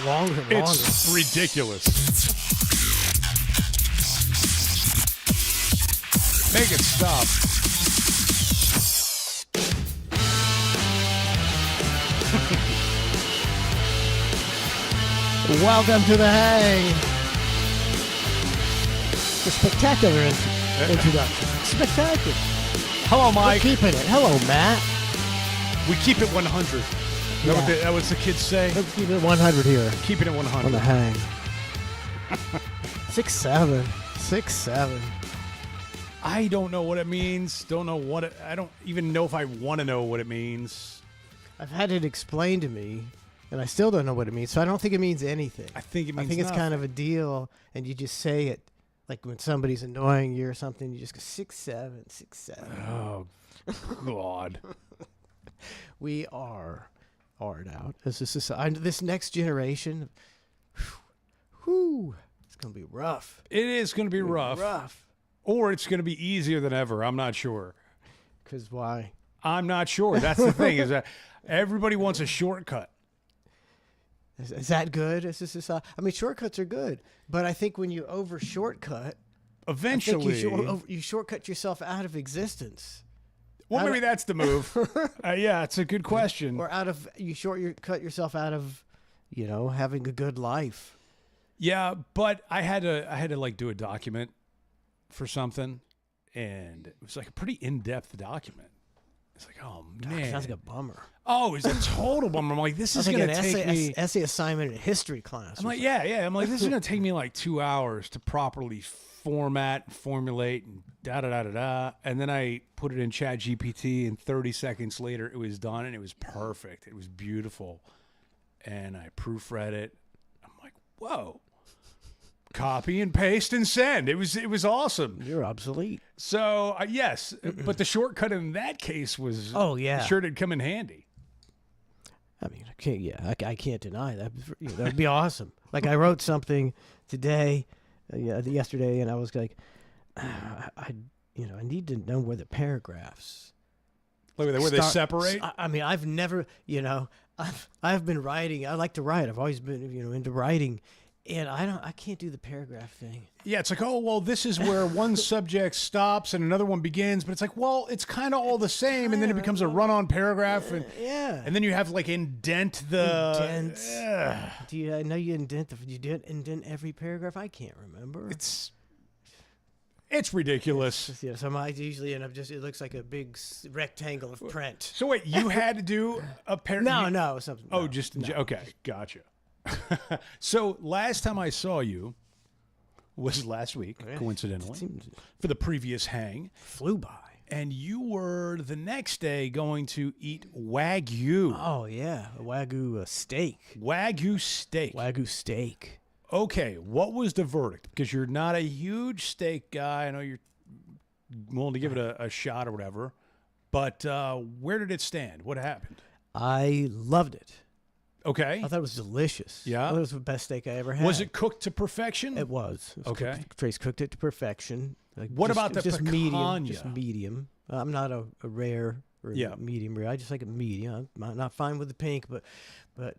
Longer. It's ridiculous. Make it stop. Welcome to the hang. A spectacular introduction. Spectacular. Hello, Mike. We're keeping it. Hello, Matt. We keep it 100. That what the kids say? Let's keep it 100 here Keeping it on 100. the hang. 6'7". 6'7". I don't know what it means. I don't even know if I want to know what it means. I've had it explained to me, and I still don't know what it means. So I don't think it means anything. I think it means I think it's nothing. kind of a deal, and you just say it. Like when somebody's annoying you or something, you just go 6'7", 6'7". Oh, God. We are hard out as a society. This next generation, it's gonna be rough. It is going to be rough. Or it's going to be easier than ever. I'm not sure. Cause why? I'm not sure. That's the thing, is that everybody wants a shortcut. Is that good as a society? I mean, shortcuts are good, but I think when you over shortcut, Eventually. you shortcut yourself out of existence. Well, maybe that's the move. Yeah, it's a good question. Or cut yourself out of, having a good life. Yeah, but I had to like do a document for something, and it was like a pretty in-depth document. It's like, oh man, Sounds like a bummer. oh, it's a total bummer. I'm like, this is Sounds going like to an take me. essay assignment in a history class. I'm like, yeah. I'm like, this is going to take me like 2 hours to properly format and formulate and da-da-da-da-da. And then I put it in Chat GPT, and 30 seconds later, it was done, and it was perfect. It was beautiful. And I proofread it. I'm like, whoa. Copy and paste and send. It was awesome. You're obsolete. So, yes, but the shortcut in that case was sure did come in handy. I mean, I can't deny that. That'd be awesome. Like I wrote something today, yesterday, and I was like, I need to know where the paragraphs. Look at that, where they separate. I mean, I've never, I've been writing. I like to write. I've always been, into writing. And I can't do the paragraph thing. Yeah, it's like, oh, well, this is where one subject stops and another one begins. But it's like, well, it's kind of all the same. And then it becomes a run-on paragraph. And then you have, like, indent the... I know you indent you did indent every paragraph? I can't remember. It's ridiculous. So I usually end up it looks like a big rectangle of print. So wait, you had to do a paragraph? No, something. Oh, okay, gotcha. So last time I saw you was last week, coincidentally, for the previous hang. Flew by. And you were the next day going to eat Wagyu. Oh, yeah. A Wagyu steak. Wagyu steak. Wagyu steak. Okay, what was the verdict? Because you're not a huge steak guy. I know you're willing to give it a shot or whatever. But where did it stand? What happened? I loved it. Okay. I thought it was delicious. Yeah. I thought it was the best steak I ever had. Was it cooked to perfection? It was. Okay. Trace cooked it to perfection. What about the just picanha? medium? Just medium. I'm not a rare or medium rare. I just like it medium. I'm not fine with the pink, but I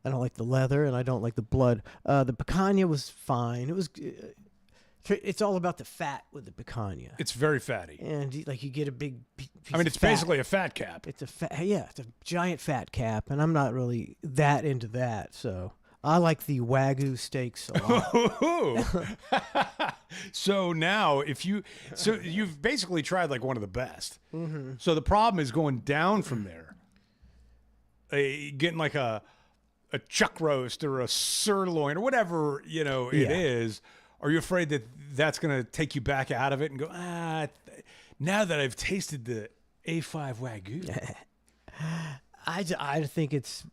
don't like the leather and I don't like the blood. The picanha was fine. It was. It's all about the fat with the picanha. It's very fatty. And you get a big piece it's of fat. basically a fat cap. It's it's a giant fat cap, and I'm not really that into that. So I like the Wagyu steaks a lot. So now, you've basically tried like one of the best. Mm-hmm. So the problem is going down from there, getting like a chuck roast or a sirloin or whatever it is. Are you afraid that that's going to take you back out of it and go, now that I've tasted the A5 Wagyu? I think it's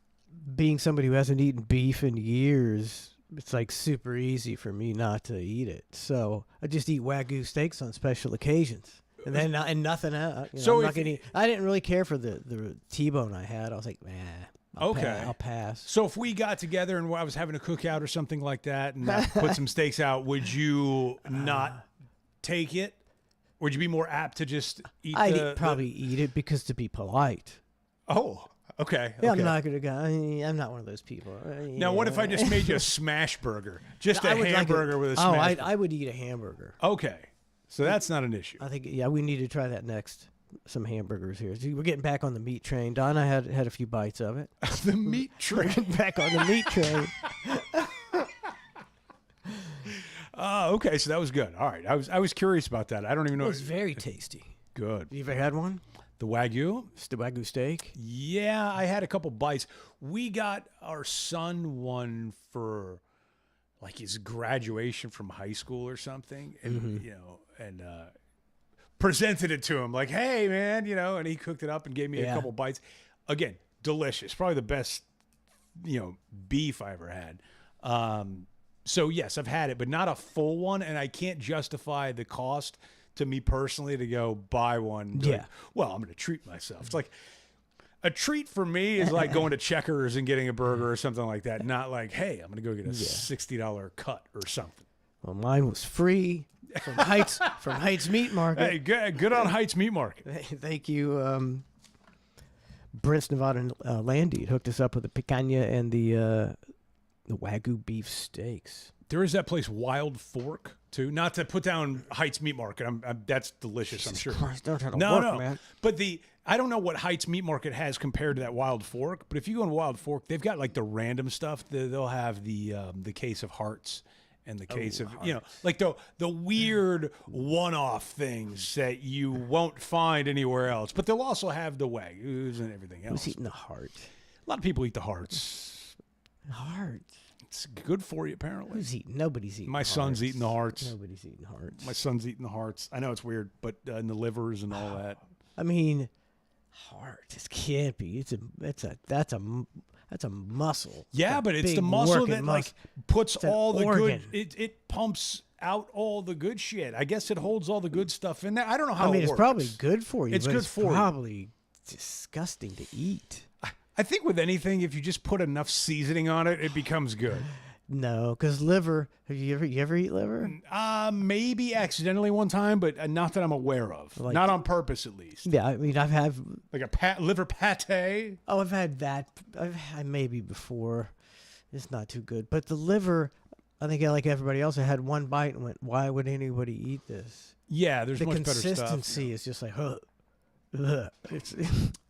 being somebody who hasn't eaten beef in years. It's like super easy for me not to eat it. So I just eat Wagyu steaks on special occasions. And then nothing else. I didn't really care for the T-bone I had. I was like, I'll pass. So if we got together and I was having a cookout or something like that and I put some steaks out, would you not take it? Would you be more apt to just eat I'd probably eat it because to be polite. Oh, Okay. Yeah, okay. I'm not gonna go. I'm not one of those people. Now, what if I just made you a smash burger? Just a I would like hamburger with a Oh, smash I would eat a hamburger. Okay. So that's not an issue. I think we need to try that next. Some hamburgers here. See, we're getting back on the meat train. Donna had a few bites of it. The meat We're train. getting back on the meat train. Okay, so that was good. All right. I was curious about that. I don't even know. It was very tasty. Good. You ever had one? The Wagyu? It's the Wagyu steak. Yeah, I had a couple bites. We got our son one for like his graduation from high school or something, and presented it to him like, "Hey, man," and he cooked it up and gave me a Yeah. couple bites. Again, delicious. Probably the best, beef I ever had. So yes, I've had it, but not a full one, and I can't justify the cost to me personally to go buy one. Yeah. Like, well, I'm going to treat myself. It's like a treat for me is like going to Checkers and getting a burger or something like that. Not like, hey, I'm going to go get a $60 cut or something. Well, mine was free from Heights Meat Market. Hey, good on Heights Meat Market. Thank you, Brent's Nevada Landy hooked us up with the picanha and the Wagyu beef steaks. There is that place Wild Fork too. Not to put down Heights Meat Market. That's delicious. I'm sure. Christ, don't try to No, work, man. But I don't know what Heights Meat Market has compared to that Wild Fork. But if you go in Wild Fork, they've got like the random stuff. They'll have the case of hearts and the case of like the weird one-off things that you won't find anywhere else. But they'll also have the Wagyus and everything else. Who's eating the heart? A lot of people eat the hearts. Heart. It's good for you, apparently. Who's eating? Nobody's eating. My son's hearts. eating the hearts. Nobody's eating hearts. My son's eating the hearts. I know it's weird, but and the livers and all that. I mean, heart. It can't be. That's a muscle. Yeah, a but it's big the muscle working that like puts an all the organ. good. It pumps out all the good shit. I guess it holds all the good stuff in there. I don't know how. I mean, it it's works. probably good for you. It's but good it's for you. probably disgusting to eat. I think with anything, if you just put enough seasoning on it, it becomes good. No, because liver. Have you ever eat liver? Maybe accidentally one time, but not that I'm aware of. Like- Not on purpose, at least. Yeah, I mean, I've had. Like a liver pate. Oh, I've had that. I've had maybe before. It's not too good, but the liver. I think like everybody else, I had one bite and went, "Why would anybody eat this?" Yeah, there's The much better stuff. consistency is just like, It's,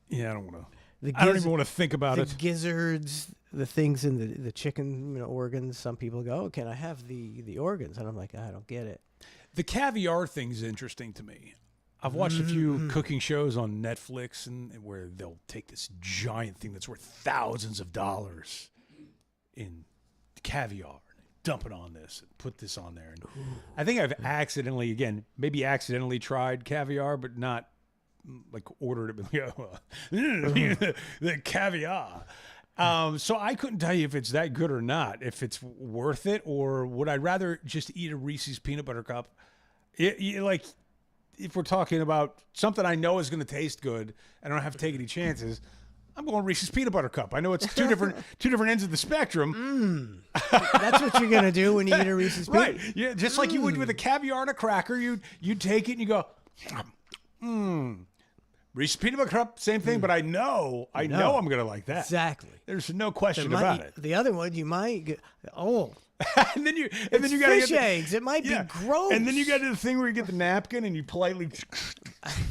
Yeah, I don't want to. the I don't giz- even want to think about the it. gizzards, the things in the chicken organs. Some people go, "Oh, can I have the organs?" And I'm like, I don't get it. The caviar thing's interesting to me. I've watched a few cooking shows on Netflix and where they'll take this giant thing that's worth thousands of dollars in caviar, dump it on this, and put this on there. And I think I've accidentally tried caviar, but not like ordered it. But the caviar. So I couldn't tell you if it's that good or not, if it's worth it, or would I rather just eat a Reese's peanut butter cup? Like, if we're talking about something I know is going to taste good, I don't have to take any chances. I'm going Reese's peanut butter cup. I know it's two different ends of the spectrum. That's what you're gonna do when you eat a Reese's peanut. Right. Yeah, just like you would with a caviar and a cracker, you'd take it and you go, Reese's peanut butter cup, same thing, but I know I'm gonna like that. Exactly. There's no question about it. The other one you might get. Oh, and then you it's gotta fish get eggs. It might be gross. And then you got to do the thing where you get the napkin and you politely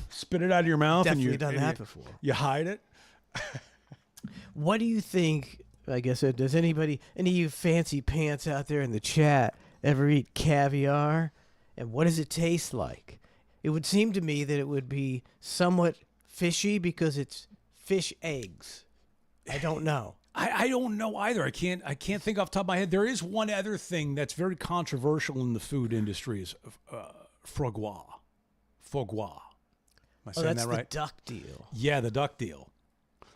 spit it out of your mouth. Definitely and done that before. You hide it. What do you think? I guess does any of you fancy pants out there in the chat ever eat caviar? And what does it taste like? It would seem to me that it would be somewhat fishy because it's fish eggs. I don't know. I don't know either. I can't think off the top of my head. There is one other thing that's very controversial in the food industry is foie gras. Foie gras. Am I saying That's that right? the duck deal. Yeah, the duck deal.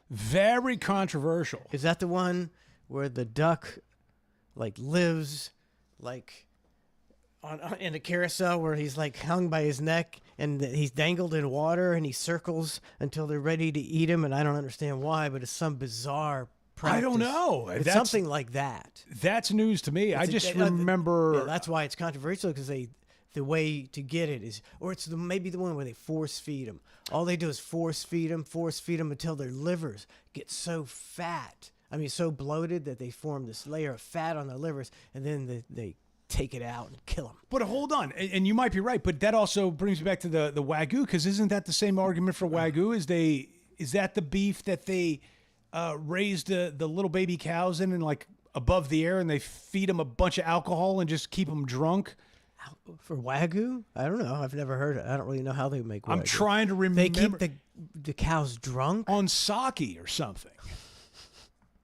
Very controversial. Is that the one where the duck like lives like in a carousel where he's like hung by his neck and he's dangled in water and he circles until they're ready to eat him? And I don't understand why, but it's some bizarre practice. I don't know. It's That's something like that. That's news to me. I just remember. Yeah, that's why it's controversial because they the way to get it is, or it's maybe the one where they force feed them. All they do is force feed them until their livers get so fat. I mean, so bloated that they form this layer of fat on their livers, and then they take it out and kill them. But hold on, and you might be right, but that also brings me back to the Wagyu, because isn't that the same argument for Wagyu? Is that the beef that they raise the little baby cows in and like above the air, and they feed them a bunch of alcohol and just keep them drunk? For Wagyu? I don't know. I've never heard it. I don't really know how they make Wagyu. I'm trying to remember. They keep the cows drunk? On sake or something.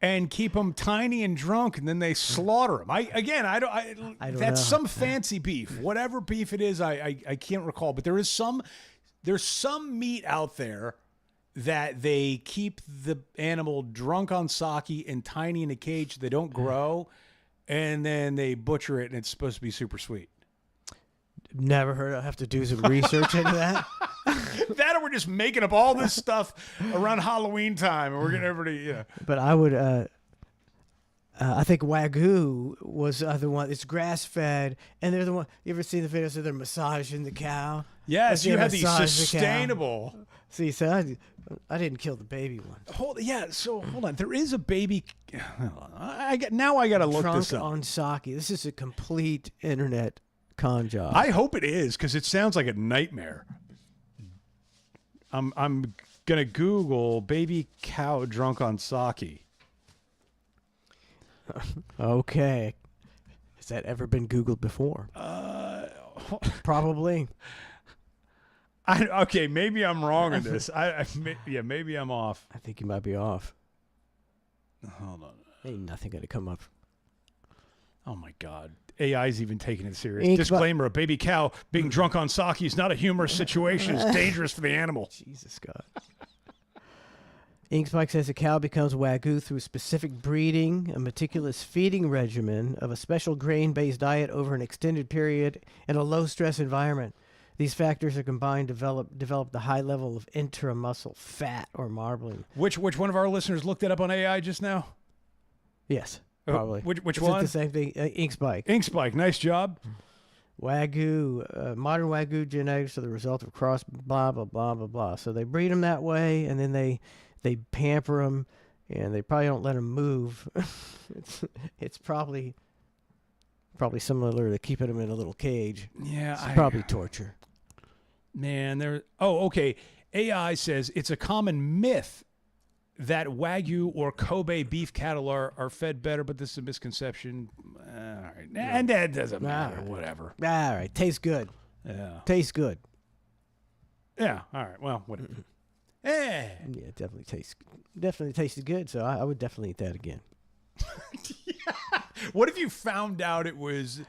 And keep them tiny and drunk, and then they slaughter them. I don't that's know. Some Uh-huh. fancy beef, whatever beef it is. I can't recall, but there's some meat out there that they keep the animal drunk on sake and tiny in a cage. They don't grow, and then they butcher it, and it's supposed to be super sweet. Never heard. I have to do some research into that. That, or we're just making up all this stuff around Halloween time, and we're getting everybody. Yeah. But I would. I think Wagyu was the one. It's grass fed, and they're the one. You ever see the videos of they're massaging the cow? Yes, Like, you they have these massage the cow. sustainable. See, so I didn't kill the baby one. So hold on. There is a baby. I got to look Drunk this up. on sake. This is a complete internet con job. I hope it is, because it sounds like a nightmare. I'm gonna Google baby cow drunk on sake. Okay. Has that ever been Googled before? Probably. Okay, maybe I'm wrong on this. Maybe I'm off. I think you might be off. Hold on. Ain't nothing gonna come up. Oh my God. AI's even taking it serious. Ink Disclaimer: a baby cow being drunk on sake is not a humorous situation. It's dangerous for the animal. Jesus God. Inkspike says a cow becomes Wagyu through specific breeding, a meticulous feeding regimen of a special grain-based diet over an extended period in a low-stress environment. These factors are combined to develop the high level of intramuscle fat or marbling. Which one of our listeners looked it up on AI just now? Yes, probably. Which Is one? it the same thing? Inkspike. Inkspike. Nice job. Wagyu, modern Wagyu genetics are the result of cross blah, blah, blah, blah, blah. So they breed them that way, and then they pamper them, and they probably don't let them move. it's probably similar to keeping them in a little cage. Yeah, It's probably torture. Man, there. Oh, okay. AI says it's a common myth that Wagyu or Kobe beef cattle are fed better, but this is a misconception. All right. And that doesn't matter. All right. Whatever. All right, tastes good. Yeah. Tastes good. Yeah. All right. Well, whatever. Yeah, it definitely tasted good. So I would definitely eat that again. What if you found out it was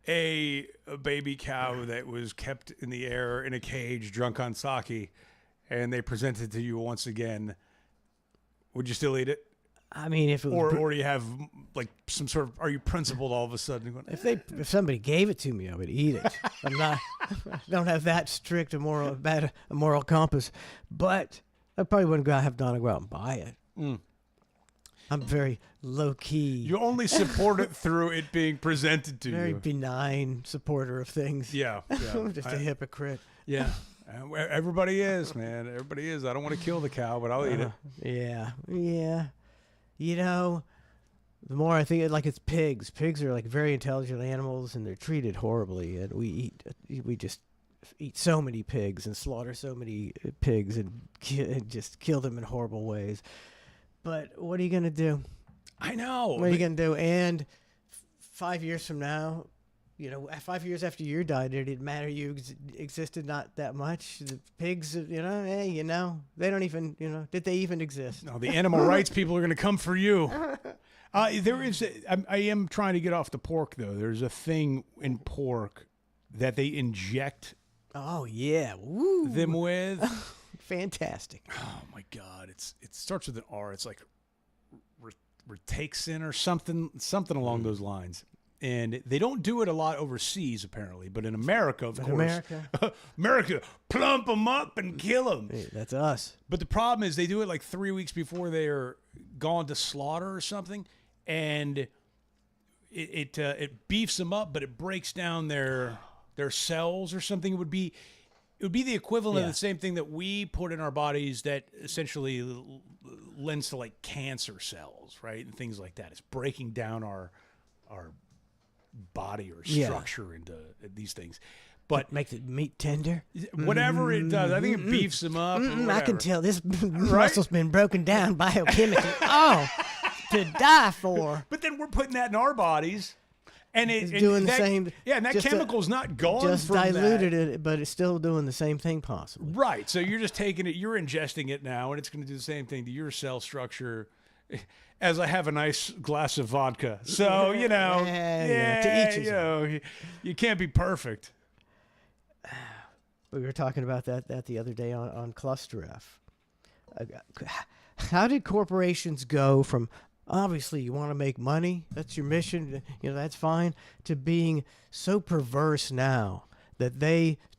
a baby cow that was kept in the air in a cage, drunk on sake, and they presented it to you once again? Would you still eat it? I mean, if it was Or do you have like some sort of? Are you principled all of a sudden? Going, if somebody gave it to me, I would eat it. I'm not. I don't have that strict a moral compass, but I probably wouldn't have to go out and buy it. Mm. I'm very low key, You only support it through it being presented to very you. benign supporter of things. Yeah. I'm just a hypocrite. Yeah. Everybody is, man. Everybody is. I don't want to kill the cow, but I'll eat it. Yeah. You know, the more I think like it's pigs. Pigs are like very intelligent animals, and they're treated horribly. And we just eat so many pigs and slaughter so many pigs and just kill them in horrible ways. But what are you gonna do? I know. What are you gonna do? And 5 years from now, 5 years after you died, it didn't matter you existed not that much. The pigs, they don't even, did they even exist? No, the animal rights people are going to come for you. There is. I am trying to get off the pork though. There's a thing in pork that they inject Oh yeah, woo! them with. Fantastic. Oh my God! It starts with an R. It's like Rituxan or something along those lines. And they don't do it a lot overseas, apparently. But in America, of course, America, plump them up and kill them. Hey, that's us. But the problem is they do it like 3 weeks before they're gone to slaughter or something, and it beefs them up, but it breaks down their their cells or something. It would be the equivalent Yeah. of the same thing that we put in our bodies that essentially lends to like cancer cells, right? And things like that. It's breaking down our body or Yeah. structure into these things. But Makes it meat tender. whatever it does, I think it beefs them up. or I can whatever. tell this muscle's been broken down biochemically. Oh, to die for. But then we're putting that in our bodies, and It's doing the same. Yeah, and that just, chemical's not gone Just from diluted that. it, but it's still doing the same thing possibly. Right. So you're just taking it, you're ingesting it now, and it's going to do the same thing to your cell structure. As I have a nice glass of vodka, so you know, Yeah, to each his you know, you can't be perfect. We were talking about that the other day on Cluster F. How did corporations go from obviously you want to make money, that's your mission, you know, that's fine, to being so perverse now that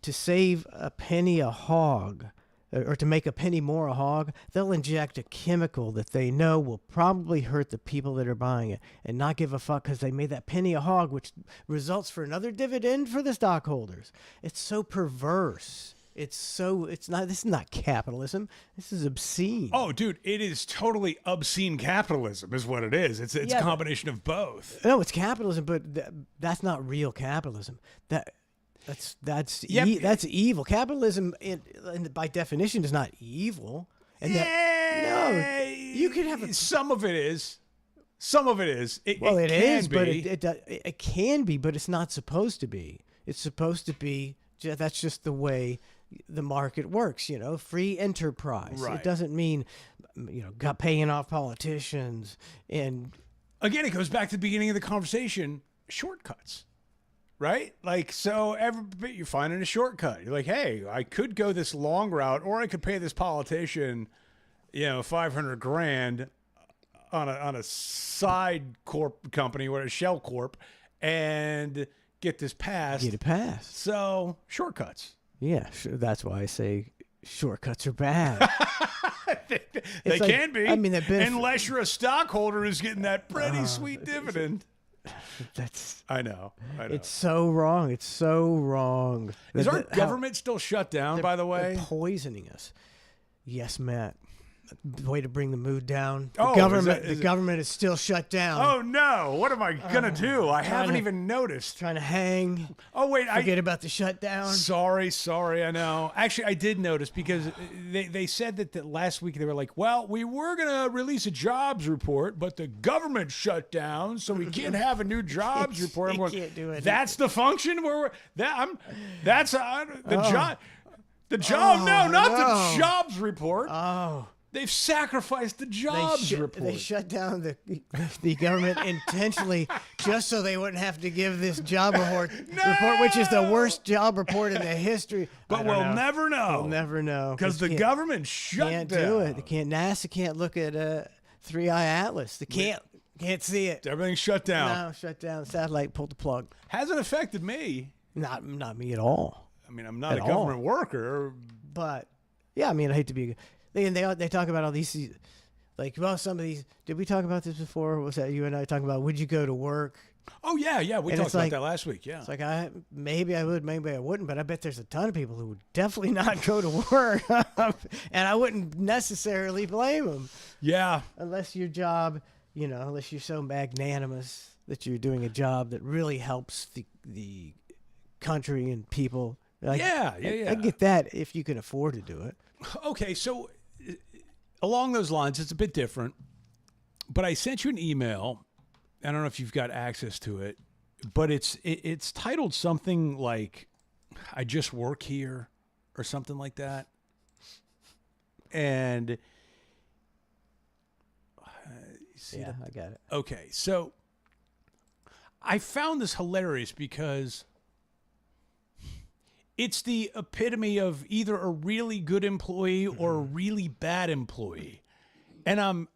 to save a penny a hog, or to make a penny more a hog, they'll inject a chemical that they know will probably hurt the people that are buying it and not give a fuck because they made that penny a hog, which results for another dividend for the stockholders. It's so perverse. This is not capitalism. This is obscene. Oh, dude, it is totally obscene capitalism, is what it is. It's Yeah, a combination of both. No, it's capitalism, but that's not real capitalism. That's evil. Capitalism, by definition, is not evil. And you could have some of it is. Some of it is. It Well, it can is, but be. it can be, but it's not supposed to be. It's supposed to be. That's just the way the market works. You know, free enterprise. Right. It doesn't mean, paying off politicians and. Again, it goes back to the beginning of the conversation. Shortcuts, right? Like, so you're finding a shortcut. You're like, hey, I could go this long route, or I could pay this politician, $500,000 on a side company or a shell corp, and get this passed. Get it passed. So shortcuts. Yeah, that's why I say shortcuts are bad. They like- can be. I mean, they benefit- unless you're a stockholder who's getting that pretty sweet dividend. That's. I know. It's so wrong. It's so wrong. Is our How- government still shut down, by the way? They're poisoning us. Yes, Matt. Way to bring the mood down. The Oh, government. is The it- government is still shut down. Oh, no. What am I going to do? I haven't to- even noticed. Trying to hang. Oh, wait. Forget about the shutdown. Sorry. I know. Actually, I did notice because they said that last week they were like, well, we were going to release a jobs report, but the government shut down, so we can't have a new jobs report. I'm You going, can't do it. That's the function where we're, that's the job. The Oh, no, not no. the jobs report. Oh. They've sacrificed the jobs report. They shut down the government intentionally just so they wouldn't have to give this job report, which is the worst job report in the history. But we'll never know. We'll never know Because the government shut can't down. do it. They can't. NASA can't look at 3i Atlas. They can't see it. Everything's shut down. No, shut down. Satellite pulled the plug. Hasn't affected me. Not me at all. I mean, I'm not At a all. government worker. But yeah, I mean, I hate to be. They talk about all these, like, well, some of these. Did we talk about this before? Was that you and I talking about? Would you go to work? Oh, yeah. We And talked it's about like- that last week. Yeah. It's like maybe I would, maybe I wouldn't, but I bet there's a ton of people who would definitely not go to work, and I wouldn't necessarily blame them Yeah. unless your job, unless you're so magnanimous that you're doing a job that really helps the country and people. Like, Yeah. I get that if you can afford to do it. Okay, so along those lines, it's a bit different. But I sent you an email. I don't know if you've got access to it, but it's titled something like "I just work here" or something like that. And Yeah, I got it. okay, so I found this hilarious because it's the epitome of either a really good employee or a really bad employee. And I'm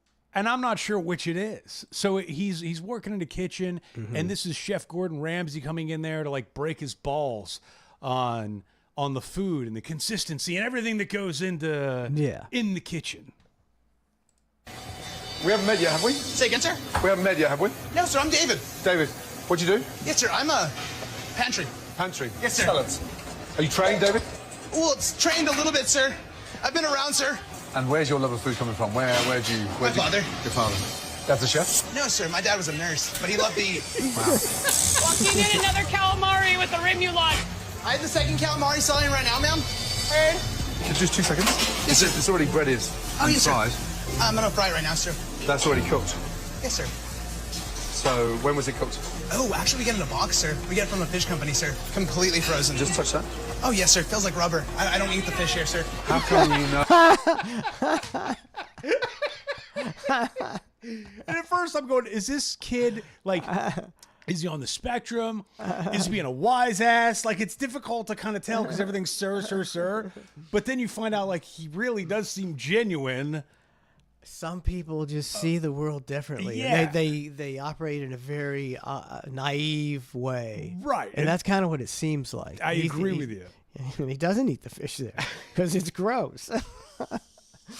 not sure which it is. So he's working in the kitchen, and this is Chef Gordon Ramsay coming in there to like break his balls on the food and the consistency and everything that goes into in the kitchen. We haven't met yet, have we? Say again, sir? We haven't met yet, have we? No, sir, I'm David. David, what do you do? Yes, sir, I'm a pantry. pantry. Yes, sir. Tell us. Are you trained, David? Well, it's trained a little bit, sir. I've been around, sir. And where's your love of food coming from? Where'd you... My father. Your father. Dad's a chef? No, sir. My dad was a nurse, but he loved to eat. Walking in another calamari with the remoulade. I have the second calamari selling right now, ma'am. Just 2 seconds. Yes, sir. It's already breaded Oh, and yes, sir. fried. I'm gonna fry it right now, sir. That's already cooked. Yes, sir. So when was it cooked? Oh, actually, we get it in a box, sir. We get it from a fish company, sir. Completely frozen. Just touch that. Oh, yes, sir. Feels like rubber. I don't eat the fish here, sir. How come you know? And at first I'm going, is this kid like, is he on the spectrum? Is he being a wise ass? Like, it's difficult to kind of tell because everything's sir. But then you find out like he really does seem genuine. Some people just see the world differently. Yeah. And they operate in a very naive way. Right. And that's kind of what it seems like. I agree with you. And he doesn't eat the fish there because it's gross.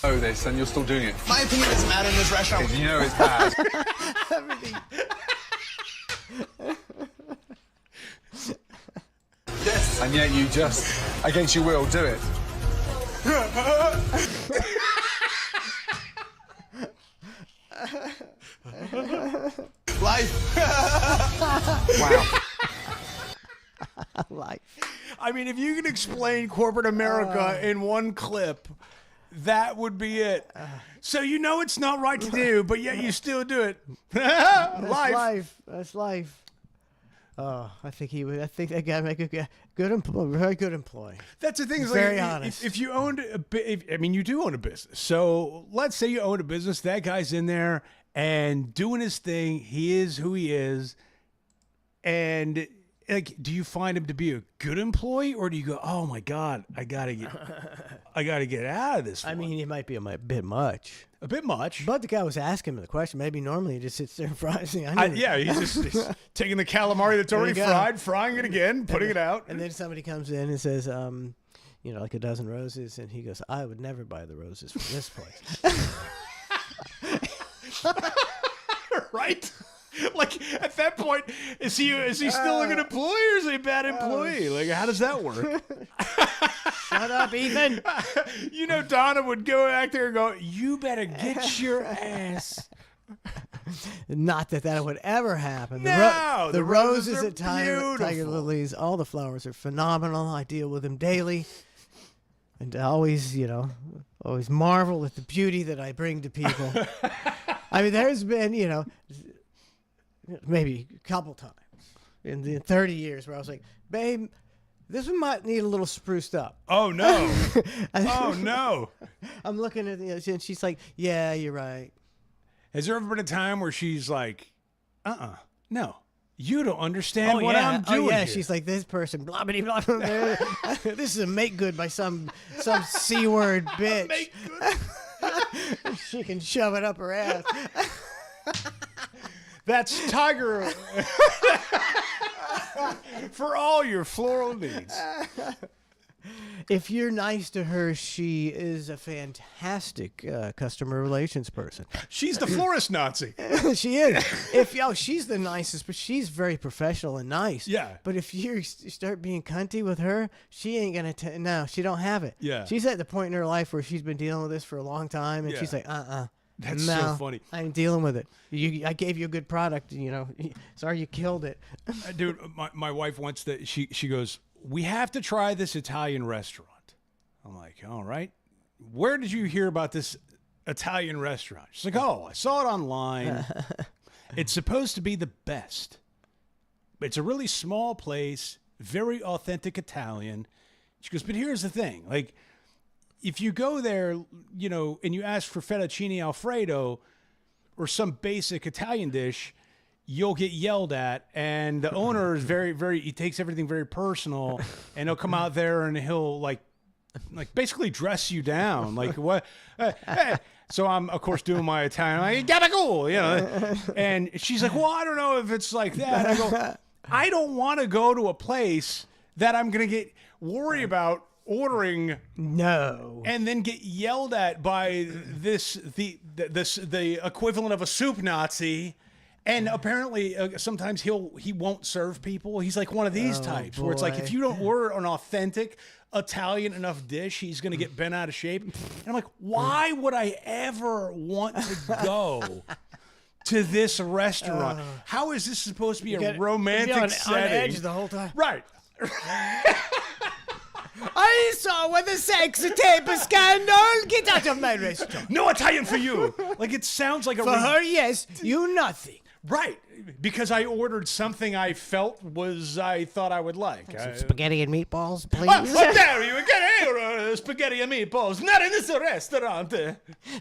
Oh, this, and you're still doing it. My opinion doesn't matter in this restaurant. You know it's bad. Yes. And yet you just, against your will, do it. Life. Wow. Like, I mean, if you can explain corporate America in one clip, that would be it. So you know it's not right to do, but yet you still do it. that's life. That's life. Oh, I think he would. I think that guy make a good employee, very good employee. That's the thing. Is Very like, honest. If you owned I mean, you do own a business. So let's say you own a business. That guy's in there and doing his thing. He is who he is. And like, do you find him to be a good employee, or do you go, oh my God, I gotta get out of this? I one." mean, he might be a bit much. a bit much. But the guy was asking him the question. Maybe normally he just sits there and fries the onion. Yeah, he's he's taking the calamari that's already you go. fried, frying it again, putting it out. And then somebody comes in and says, you know, like a dozen roses, and he goes, I would never buy the roses from this place. Right? Like at that point, is he still a good employee or is he a bad employee? Like, how does that work? Shut up, Ethan. You know, Donna would go back there and go, "You better get your ass." Not that would ever happen. No, the the roses roses are at Tiger beautiful. Lilies, all the flowers are phenomenal. I deal with them daily. And I always, you know, always marvel at the beauty that I bring to people. I mean, there's been, you know, maybe a couple times in the 30 years where I was like, babe, this one might need a little spruced up. Oh no! Oh no! I'm looking at it, and she's like, yeah, you're right. Has there ever been a time where she's like, no, you don't understand what I'm doing? Oh, yeah. here." She's like, this person, blah, blah, blah, blah. This is a make good by some C word bitch. Make good. She can shove it up her ass. That's Tiger for all your floral needs. If you're nice to her, she is a fantastic customer relations person. She's the florist Nazi. She is. She's the nicest, but she's very professional and nice. Yeah. But if you start being cunty with her, she ain't gonna. No, she don't have it. Yeah. She's at the point in her life where she's been dealing with this for a long time, and Yeah. she's like, That's no, so funny. I ain't dealing with it. I gave you a good product. You know, sorry you killed it. Dude, my wife wants to, she goes, we have to try this Italian restaurant. I'm like, all right. Where did you hear about this Italian restaurant? She's like, oh, I saw it online. It's supposed to be the best. It's a really small place, very authentic Italian. She goes, but here's the thing. Like, if you go there, you know, and you ask for fettuccine Alfredo or some basic Italian dish, you'll get yelled at, and the owner is he takes everything very personal, and he'll come out there and he'll like basically dress you down. Like, what? Hey. So I'm, of course, doing my Italian, like, gabagool, you know, and she's like, well, I don't know if it's like that. And I go, I don't want to go to a place that I'm going to worry about ordering No. and then get yelled at by the equivalent of a soup Nazi, And apparently, sometimes he won't serve people. He's like one of these types where it's like boy. if you don't order an authentic Italian enough dish, he's going to get bent out of shape. And I'm like, why would I ever want to go to this restaurant? How is this supposed to be a romantic on setting? edge the whole time. Right. I saw with a sex tape scandal. Get out of my restaurant. No Italian for you. Like it sounds like a For her, yes. You nothing. right, because I ordered something I felt was I thought I would like. Spaghetti and meatballs, please. How dare you get here, spaghetti and meatballs? Not in this restaurant.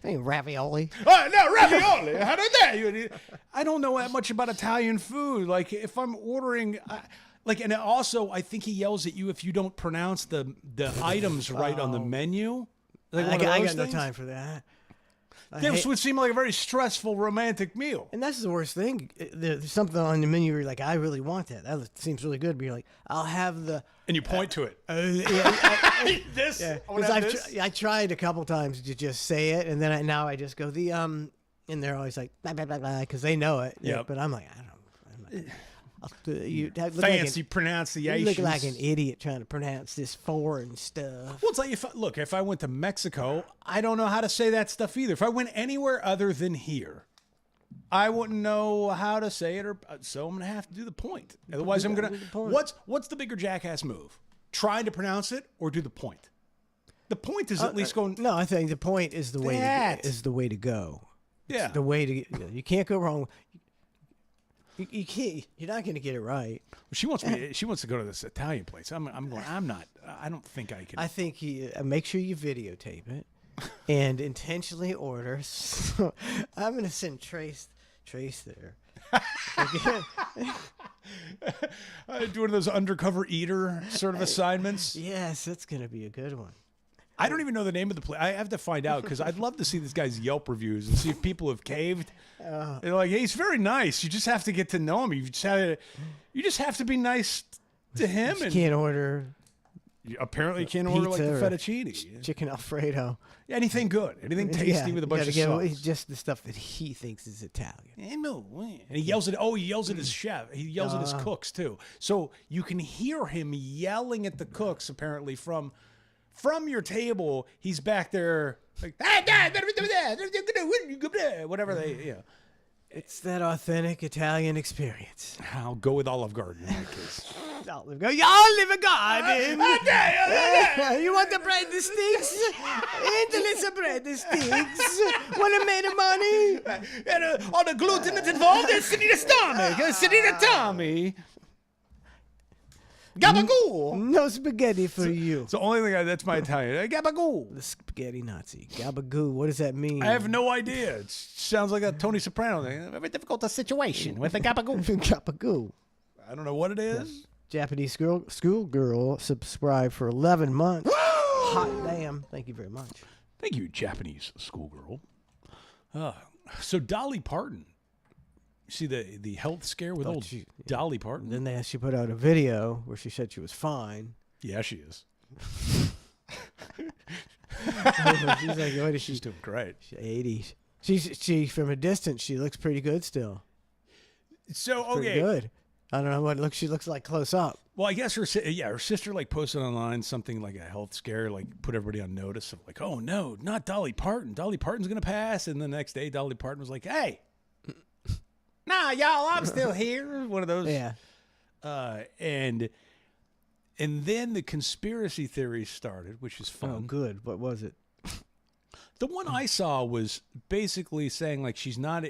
Hey, ravioli. Oh, no, ravioli. How dare you? I don't know that much about Italian food. Like if I'm ordering, and also I think he yells at you if you don't pronounce the items right on the menu. Like one of I those got no things. time for that. This would seem like a very stressful romantic meal. And that's the worst thing. There's something on the menu where you're like, I really want that. That seems really good. But you're like, I'll have the. And you point to it. This. Yeah, I wanna 'cause have I've this. I tried a couple times to just say it, and then now I just go and they're always like blah blah blah blah because they know it. Yep. But I'm like, I don't. You look Fancy like you pronunciations. look like an idiot trying to pronounce this foreign stuff. Well, it's like if I went to Mexico, I don't know how to say that stuff either. If I went anywhere other than here, I wouldn't know how to say it, so I'm gonna have to do the point. Otherwise, I'm gonna. Do the point. What's the bigger jackass move? Trying to pronounce it or do the point? The point is at least going. No, I think the point is the way That. is the way to go. Yeah. The way to you can't go wrong. You can't. You're not going to get it right. She wants me. She wants to go to this Italian place. I'm going. I'm not. I don't think I can. I think make sure you videotape it and intentionally order. So I'm going to send Trace there. Do one of those undercover eater sort of assignments. Yes, that's going to be a good one. I don't even know the name of the place. I have to find out because I'd love to see this guy's Yelp reviews and see if people have caved. They're like, hey, he's very nice. You just have to get to know him. You just have to be nice to him. You And can't order you apparently can't order like the pizza or fettuccine. chicken Alfredo. Anything good. Anything tasty with a bunch of sauce. Just the stuff that he thinks is Italian. And he yells at his chef. He yells at his cooks too. So you can hear him yelling at the cooks apparently from your table. He's back there like whatever they It's that authentic Italian experience. I'll go with Olive Garden in that case. Olive Garden. You want the bread that sticks? It's a bread that sticks. Want to make the money? And all the gluten that's involved is sitting in the stomach. Sitting in the tummy. Gabagool. No spaghetti for you. It's the only thing that's my Italian. Gabagool. The spaghetti Nazi. Gabagoo. What does that mean? I have no idea. It sounds like a Tony Soprano thing. A very difficult situation with the gabagool. Gabagoo. I don't know what it is. Japanese schoolgirl subscribed for 11 months. Hot damn. Thank you very much. Thank you, Japanese schoolgirl. So Dolly Parton. You see the health scare with old Dolly Parton? Then she put out a video where she said she was fine. Yeah, she is. She's like, what is she? She's doing great. She's 80s. She from a distance, she looks pretty good still. So, Pretty okay. good. I don't know what she looks like close up. Well, I guess her sister like posted online something like a health scare, like put everybody on notice of like, oh no, not Dolly Parton. Dolly Parton's going to pass. And the next day, Dolly Parton was like, hey, nah, y'all, I'm still here. One of those. Yeah. And then the conspiracy theories started, which is fun. Oh, good. What was it? The one I saw was basically saying like she's not,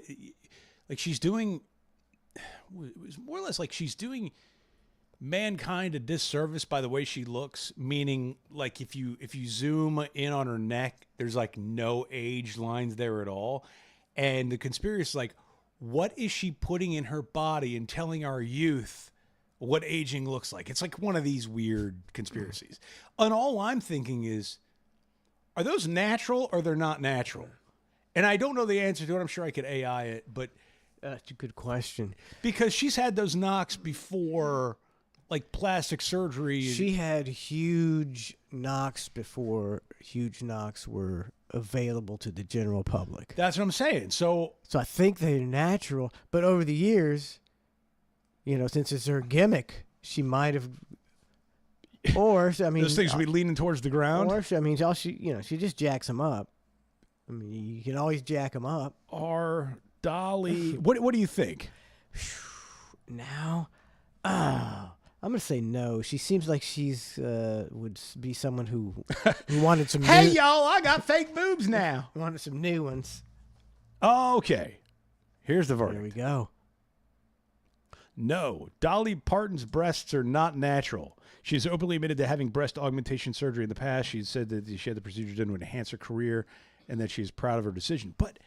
like she's doing, it was more or less like she's doing mankind a disservice by the way she looks, meaning like if you zoom in on her neck, there's like no age lines there at all. And the conspiracy is like, what is she putting in her body and telling our youth what aging looks like? It's like one of these weird conspiracies. And all I'm thinking is, are those natural or they're not natural? And I don't know the answer to it. I'm sure I could AI it, but That's a good question. because she's had those knocks before like plastic surgery. She had huge knocks before huge knocks were available to the general public. That's what I'm saying. So So I think they're natural, but over the years, since it's her gimmick, she might have, or I mean, those things will be leaning towards the ground. or she just jacks them up. I mean, you can always jack them up. Or Dolly, what do you think? Now, I'm gonna say no. She seems like she's would be someone who wanted some. Hey new, y'all, I got fake boobs now. wanted some new ones. Okay, here's the There we verdict. go. No, Dolly Parton's breasts are not natural. She has openly admitted to having breast augmentation surgery in the past. She said that she had the procedure done to enhance her career and that she is proud of her decision. But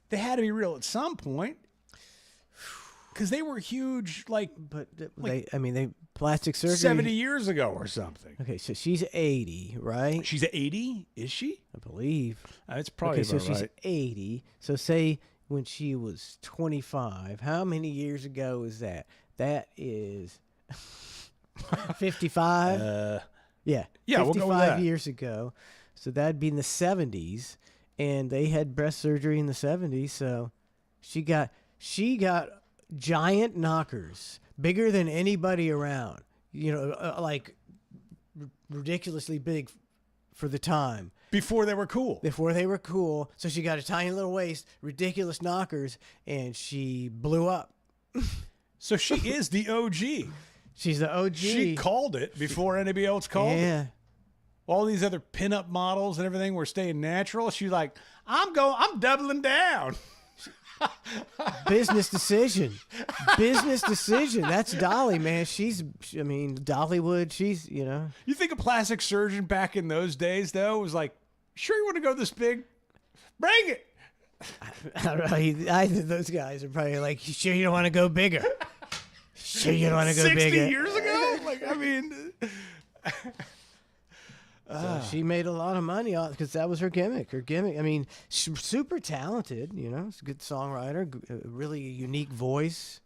they had to be real at some point because they were huge like But they plastic surgery. 70 years ago or something. Okay, so she's 80, right? She's 80? Is she? I believe. That's probably Okay, so about she's right. 80. So say when she was 25, how many years ago is that? That is 55. Yeah. Yeah, we'll 55 go with that. years ago. So that'd be in the 70s, and they had breast surgery in the 70s. So she got giant knockers, bigger than anybody around. Like ridiculously big for the time. Before they were cool. Before they were cool. So she got a tiny little waist, ridiculous knockers, and she blew up. So she is the OG. She's the OG. She called it before anybody else called it. Yeah. All these other pinup models and everything were staying natural. She's like, I'm doubling down. Business decision. Business decision. That's Dolly, man. Dollywood, she's. You think a plastic surgeon back in those days, though, was like, sure you want to go this big? Bring it. I don't know. I think those guys are probably like, sure you don't want to go bigger? Sure you don't want to go 60 bigger? years ago? Like, I mean, So she made a lot of money because that was her gimmick. I mean, she's super talented. She's a good songwriter, really a unique voice.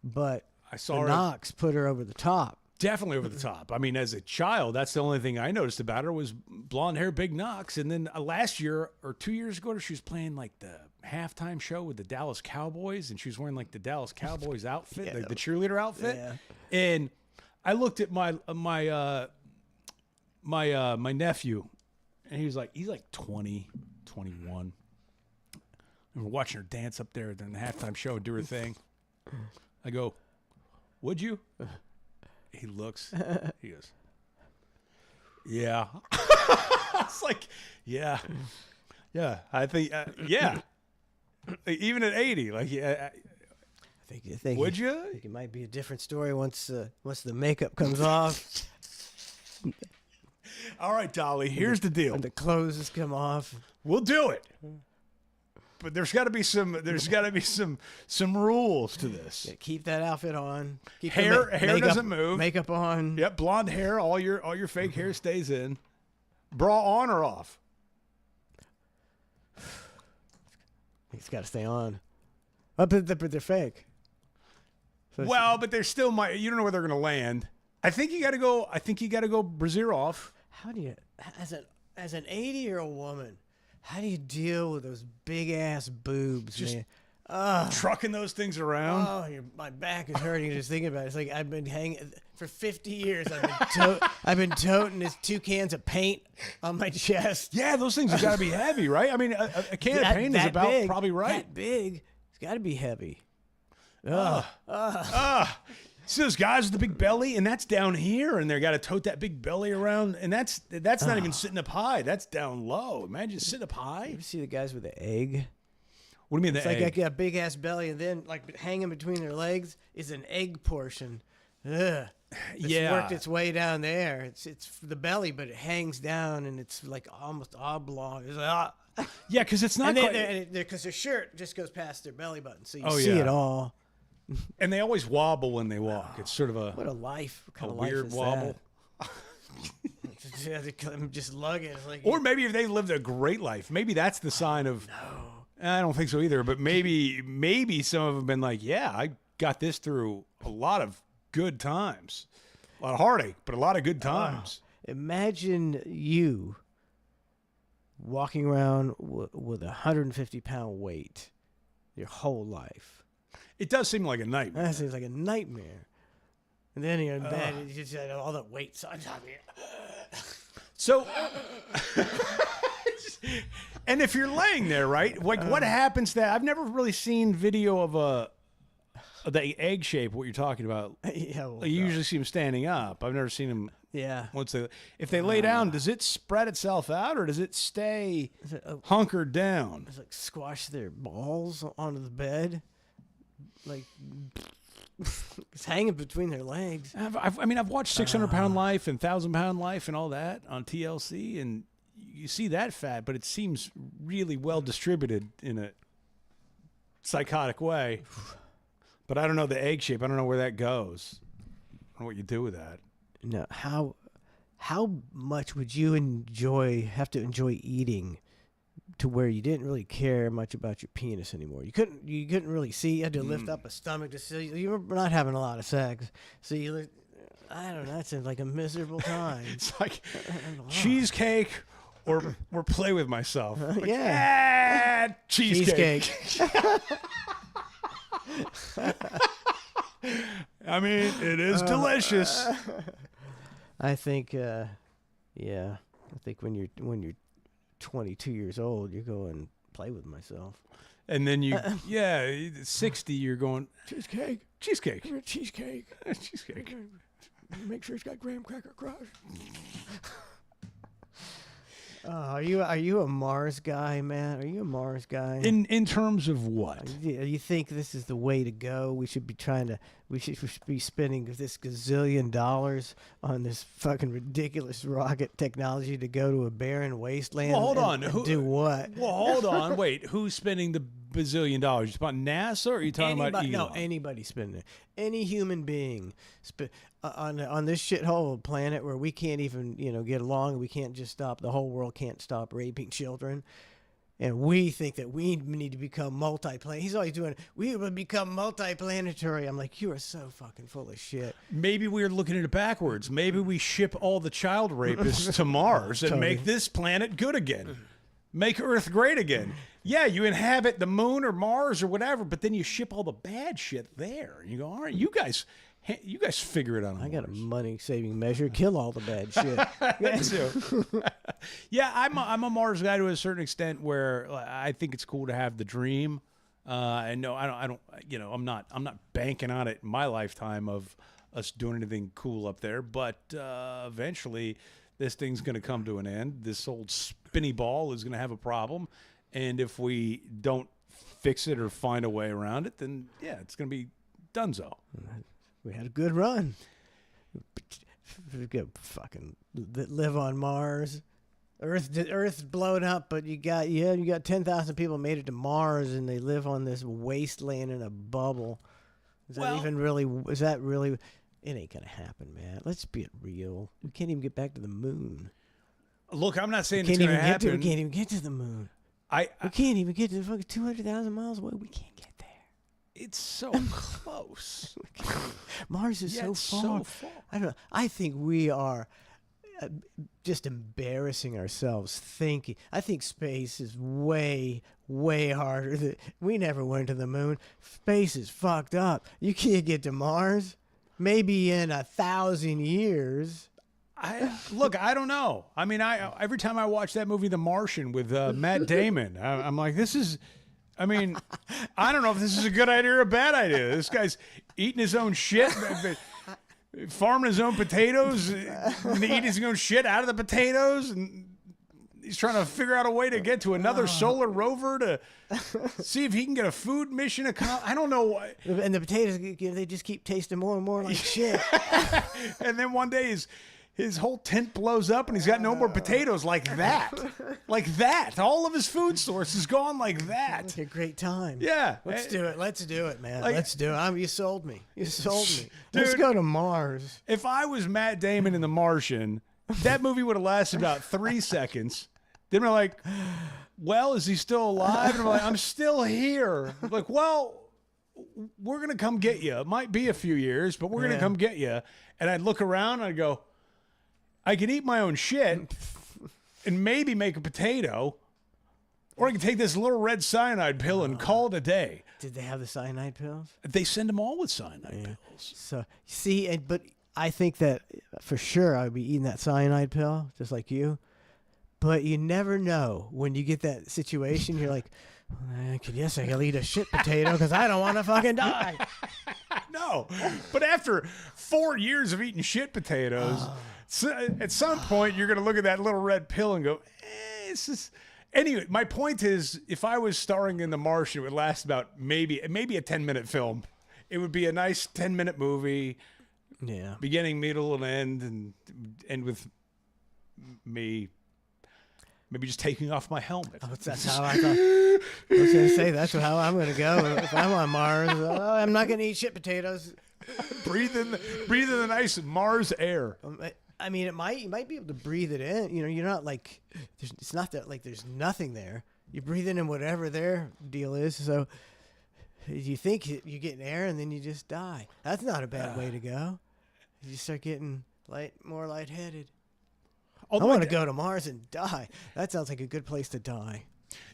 But I saw the her knocks put her over the top. definitely over the top. I mean, as a child, that's the only thing I noticed about her was blonde hair, big knocks. And then last year or 2 years ago, she was playing like the halftime show with the Dallas Cowboys, and she was wearing like the Dallas Cowboys outfit, like the cheerleader outfit. Yeah. And I looked at my nephew, and he's like 20, 21. And we're watching her dance up there during the halftime show and do her thing. I go, would you? He looks. He goes, yeah. It's like, yeah. Yeah. I think, yeah. Even at 80, like, yeah. I think Would you? I think it might be a different story once the makeup comes off All right, Dolly, here's the deal. and the clothes come off. We'll do it. But there's got to be some rules to this. Yeah, keep that outfit on. Keep Hair the hair doesn't move. Makeup on. Yep, blonde hair, all your fake hair stays in. Bra on or off? It's got to stay on. But they're fake. So Well, but they're still you don't know where they're going to land. I think you got to go brassiere off. how do you, as an 80-year-old woman, how do you deal with those big ass boobs, Just- man? Trucking those things around. Oh, my back is hurting just thinking about it. It's like I've been hanging for 50 years. I've been toting this 2 cans of paint on my chest. Yeah, those things have got to be heavy, right? I mean, a can of paint is That about big, probably right. That big. It's got to be heavy. See those guys with the big belly, and that's down here, and they got to tote that big belly around, and that's not even sitting up high. That's down low. Imagine sitting up high. You ever see the guys with the egg? What do you mean It's the like egg? I got a big ass belly, and then like hanging between their legs is an egg portion. Ugh. It's Yeah. worked its way down there. It's the belly, but it hangs down, and it's like almost oblong. It's like, Yeah, because it's not and quite. because their shirt just goes past their belly button, so you Oh, see yeah. it all. And they always wobble when they walk. It's sort of What a life! What kind a of life weird is wobble. that? Just lugging. It's like, Or maybe if they lived a great life, maybe that's the sign of. No, I don't think so either. But maybe some of them have been like, yeah, I got this through a lot of good times. A lot of heartache, but a lot of good times. Imagine you walking around with a 150-pound weight your whole life. It does seem like a nightmare. That seems like a nightmare. And then you're in bed and you just got all that weight on top of you. So, and if you're laying there, right? Like, what happens to that? I've never really seen video of the egg shape. What you're talking about? Yeah, well, You usually see them standing up. I've never seen them. yeah. If they lay down, does it spread itself out or does it stay hunkered down? It's like squash their balls onto the bed. Like, it's hanging between their legs. I've watched 600-pound Life and 1,000-pound Life and all that on TLC, and you see that fat, but it seems really well distributed in a psychotic way. But I don't know the egg shape. I don't know where that goes. I don't know what you do with that. No, how much would you have to enjoy eating to where you didn't really care much about your penis anymore? You couldn't really see. You had to lift up a stomach to see. You were not having a lot of sex, so I don't know. That sounds like a miserable time. It's like cheesecake or play with myself. Like, Yeah. Cheesecake. I mean, it is delicious. I think, yeah. I think when you're 22 years old, you go and play with myself. And then 60, you're going, cheesecake. Cheesecake. Cheesecake. Make sure it's got graham cracker crush. Are you a Mars guy, man? Are you a Mars guy? In terms of what? You think this is the way to go? We should be be spending this gazillion dollars on this fucking ridiculous rocket technology to go to a barren wasteland. Well, hold on. And do what? Well, hold on. Wait, who's spending the bazillion dollars? You talking about NASA or are you talking about Elon? No, anybody spending it. Any human being on this shithole planet where we can't even get along. We can't just stop. The whole world can't stop raping children. And we think that we need to become multi-planet. He's always doing, we will become multi-planetary. I'm like, you are so fucking full of shit. Maybe we're looking at it backwards. Maybe we ship all the child rapists to Mars and make this planet good again. Make Earth great again. Yeah, you inhabit the moon or Mars or whatever, but then you ship all the bad shit there. And you go, all right, you guys figure it out. I got a money-saving measure. Kill all the bad shit. That too. Yeah, I'm a Mars guy to a certain extent where I think it's cool to have the dream. And no, I don't. I'm not banking on it in my lifetime of us doing anything cool up there. But eventually, this thing's going to come to an end. This old spinny ball is going to have a problem, and if we don't fix it or find a way around it, then yeah, it's going to be donezo. We had a good run. We could fucking live on Mars. Earth's blown up, but you got 10,000 people made it to Mars, and they live on this wasteland in a bubble. Is that really? It ain't gonna happen, man. Let's be real. We can't even get back to the moon. Look, I'm not saying it's gonna happen. We can't even get to the moon. We can't even get to the fucking 200,000 miles away. We can't get there. It's so close. Mars is so far. I don't know. I think we are just embarrassing ourselves thinking. I think space is way, way harder. We never went to the moon. Space is fucked up. You can't get to Mars. Maybe in 1,000 years. I don't know. I mean, every time I watch that movie, The Martian, with Matt Damon, I'm like, this is. I mean, I don't know if this is a good idea or a bad idea. This guy's eating his own shit, farming his own potatoes, and eating his own shit out of the potatoes, and he's trying to figure out a way to get to another solar rover to see if he can get a food mission. I don't know why. And the potatoes, they just keep tasting more and more like shit. And then one day his whole tent blows up and he's got no more potatoes like that. Like that. All of his food source is gone like that. It's a great time. Yeah. Let's do it. Let's do it, man. Like, let's do it. You sold me. You sold me. Dude, let's go to Mars. If I was Matt Damon in The Martian, that movie would have lasted about 3 seconds. Then we're like, well, is he still alive? And I'm like, I'm still here. I'm like, well, we're going to come get you. It might be a few years, but we're going to come get you. And I'd look around and I'd go, I could eat my own shit and maybe make a potato, or I can take this little red cyanide pill and call it a day. Did they have the cyanide pills? They send them all with cyanide pills. So see, but I think that for sure I'd be eating that cyanide pill just like you. But you never know when you get that situation. You're like, yes, I'll eat a shit potato because I don't want to fucking die. No, but after 4 years of eating shit potatoes, at some point you're going to look at that little red pill and go, it's just... Anyway, my point is, if I was starring in The Martian, it would last about maybe a 10-minute film. It would be a nice 10-minute movie, beginning, middle, and end, and end with me maybe just taking off my helmet. Oh, that's how I thought. I was going to say, that's how I'm going to go. If I'm on Mars, I'm not going to eat shit potatoes. breathe in the nice Mars air. I mean, you might be able to breathe it in. You know, you're not like, it's not that like there's nothing there. You breathe in whatever their deal is. So you think you're getting air and then you just die. That's not a bad way to go. You start getting more lightheaded. I want to go to Mars and die. That sounds like a good place to die.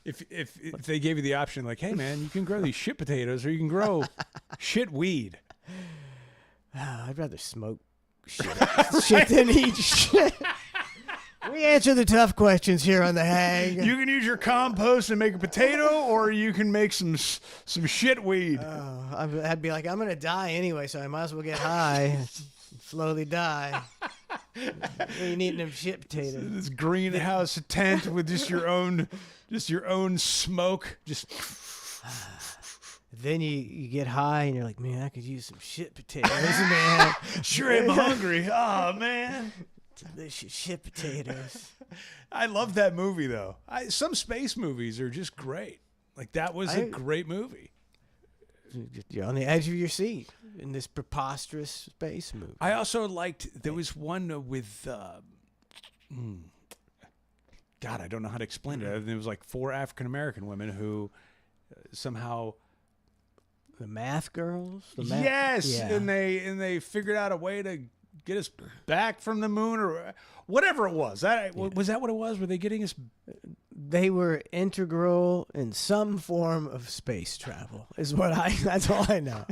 If they gave you the option, like, hey man, you can grow these shit potatoes or you can grow shit weed. I'd rather smoke shit than eat shit. We answer the tough questions here on The Hang. You can use your compost and make a potato, or you can make some shit weed. I'd be like, I'm going to die anyway, so I might as well get high. Slowly die. You eating them shit potatoes. This greenhouse tent with just your own smoke. Just then you get high and you're like, man, I could use some shit potatoes, man. Sure am hungry. Oh man, delicious shit potatoes. I love that movie though. Some space movies are just great. Like that was a great movie. You're on the edge of your seat in this preposterous space movie. I also liked, there was one with, God, I don't know how to explain it. There was like 4 African-American women who somehow... The math girls? Yes, yeah. and they figured out a way to get us back from the moon or whatever it was. Was that what it was? Were they getting us... They were integral in some form of space travel, that's all I know.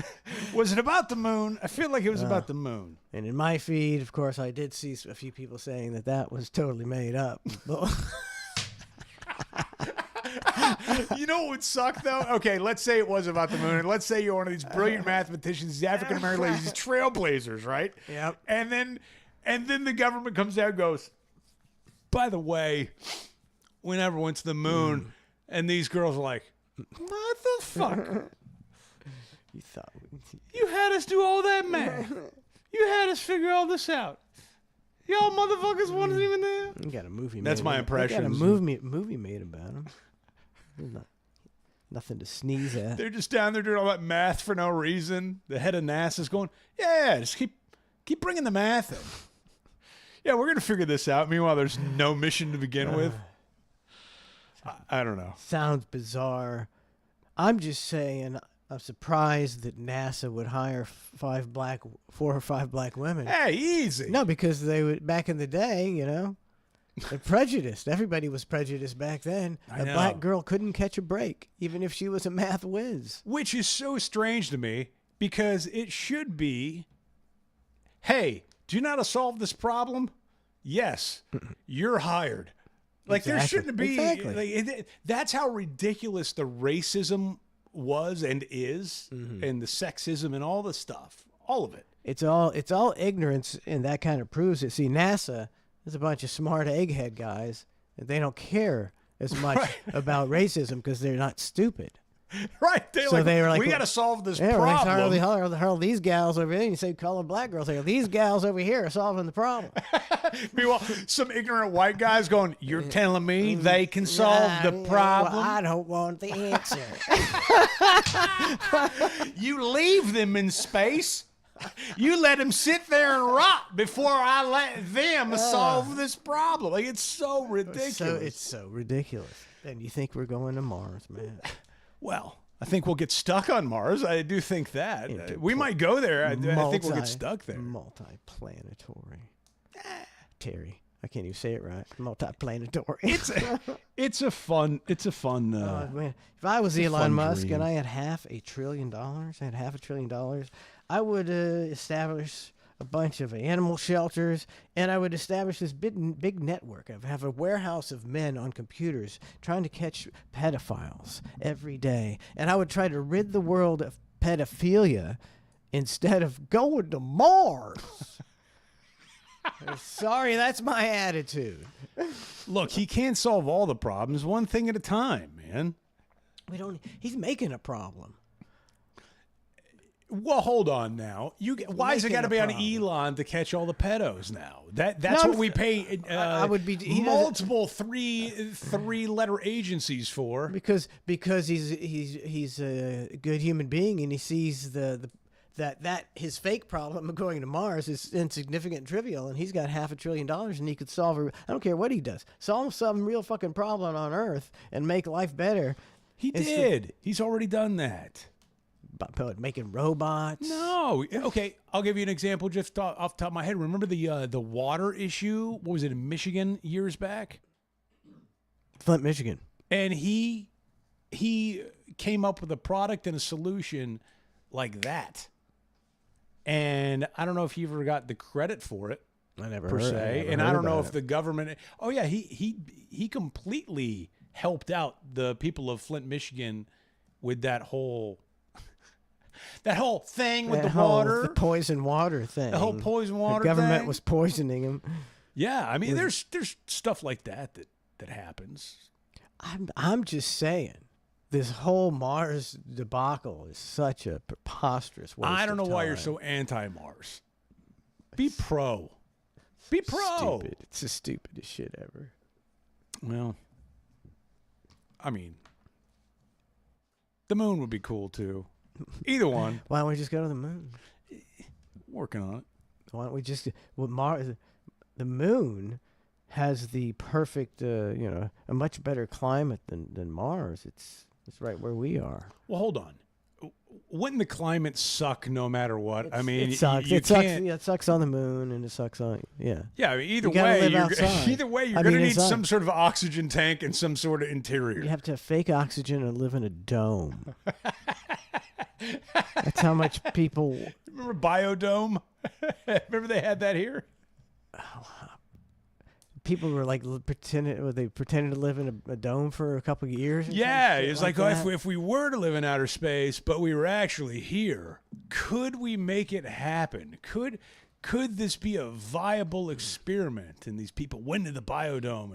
Was it about the moon? I feel like it was about the moon. And in my feed, of course, I did see a few people saying that was totally made up. You know what would suck, though? Okay, let's say it was about the moon, and let's say you're one of these brilliant mathematicians, these African-American ladies, these trailblazers, right? Yep. And then the government comes down and goes, by the way... We never went to the moon, and these girls are like, what the fuck? You had us do all that math. You had us figure all this out. Y'all motherfuckers wasn't even there. You got a movie. That's my impression. Got a movie made about them. Nothing to sneeze at. They're just down there doing all that math for no reason. The head of NASA's going, yeah, just keep bringing the math in. Yeah, we're gonna figure this out. Meanwhile, there's no mission to begin with. I don't know. Sounds bizarre. I'm just saying, I'm surprised that NASA would hire 4 or 5 black women. Hey, easy. No, because they would back in the day, they're prejudiced. Everybody was prejudiced back then. A black girl couldn't catch a break, even if she was a math whiz. Which is so strange to me, because it should be, hey, do you know how to solve this problem? Yes, you're hired. Like, exactly. There shouldn't be... Exactly. Like, that's how ridiculous the racism was and is, and the sexism and all the stuff. All of it. It's all ignorance, and that kind of proves it. See, NASA is a bunch of smart egghead guys, and they don't care as much about racism because they're not stupid. Right. So they were like, we got to solve this problem. problem. Hurl these gals over there. And you say, call them black girls. These gals over here are solving the problem. Meanwhile, some ignorant white guys going, you're telling me they can solve the problem? Well, I don't want the answer. You leave them in space. You let them sit there and rot before I let them solve this problem. Like, it's so ridiculous. It's so ridiculous. And you think we're going to Mars, man. Well, I think we'll get stuck on Mars. I do think that. We might go there. I think we'll get stuck there. Multiplanetary. Terry. I can't even say it right. Multiplanetary. It's a fun. Oh, man. If I was Elon fun Musk dream. and I had $500 billion, I would establish a bunch of animal shelters, and I would establish this big network. I'd have a warehouse of men on computers trying to catch pedophiles every day, and I would try to rid the world of pedophilia instead of going to Mars. Sorry, that's my attitude. Look, he can't solve all the problems one thing at a time, man. He's making a problem. Well, hold on now. Why has it got to be on Elon to catch all the pedos now? That's what we pay I would be multiple three-letter agencies for. Because he's a good human being, and he sees that his fake problem of going to Mars is insignificant and trivial, and he's got $500 billion, and he could solve I don't care what he does, solve some real fucking problem on Earth and make life better. He did. He's already done that. Making robots. No. Okay, I'll give you an example just off the top of my head. Remember the water issue? What was it in Michigan years back? Flint, Michigan. And he came up with a product and a solution like that. And I don't know if he ever got the credit for it. I never per heard, se. And I don't know if the government. Oh yeah, he completely helped out the people of Flint, Michigan, with that whole thing with the water, the poison water thing. The whole poison water. The government thing. was poisoning him. Yeah, I mean, there's stuff like that happens. I'm just saying. This whole Mars debacle is such a preposterous waste I don't know of why time. you're so anti-Mars. Be pro. Be pro. Stupid. It's the stupidest shit ever. Well, I mean, the moon would be cool too. Either one. Why don't we just go to the moon? Working on it. Why don't we just Mars? The moon has the perfect, a much better climate than Mars. It's right where we are. Well, hold on. Wouldn't the climate suck no matter what? I mean, it sucks. You It sucks. can't- Yeah, it sucks on the moon, and it sucks on Yeah, I mean, either You gotta way, live you're, outside. either way, you're I going to mean, need inside. some sort of oxygen tank and some sort of interior. You have to have fake oxygen and live in a dome. That's how much people. Remember Biodome? Remember they had that here? People were like pretended to live in a dome for a couple of years. Or Yeah, some shit it's like that. if we were to live in outer space, but we were actually here, could we make it happen? Could this be a viable experiment? And these people went to the Biodome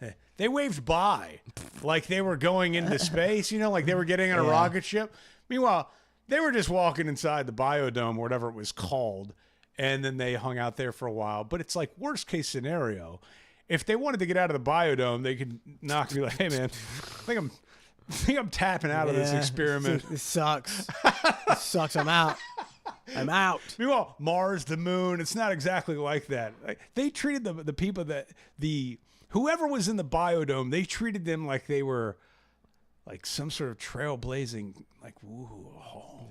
and they waved by like they were going into space, like they were getting on a Yeah. rocket ship. Meanwhile, they were just walking inside the Biodome, or whatever it was called, and then they hung out there for a while. But it's like worst case scenario. If they wanted to get out of the Biodome, they could knock me like, "Hey man, I think I'm tapping out of this Yeah, experiment." This sucks. This sucks. I'm out. I'm out. Meanwhile, Mars, the moon, it's not exactly like that. Like, they treated the people whoever was in the Biodome, they treated them like they were like some sort of trailblazing, like whoa.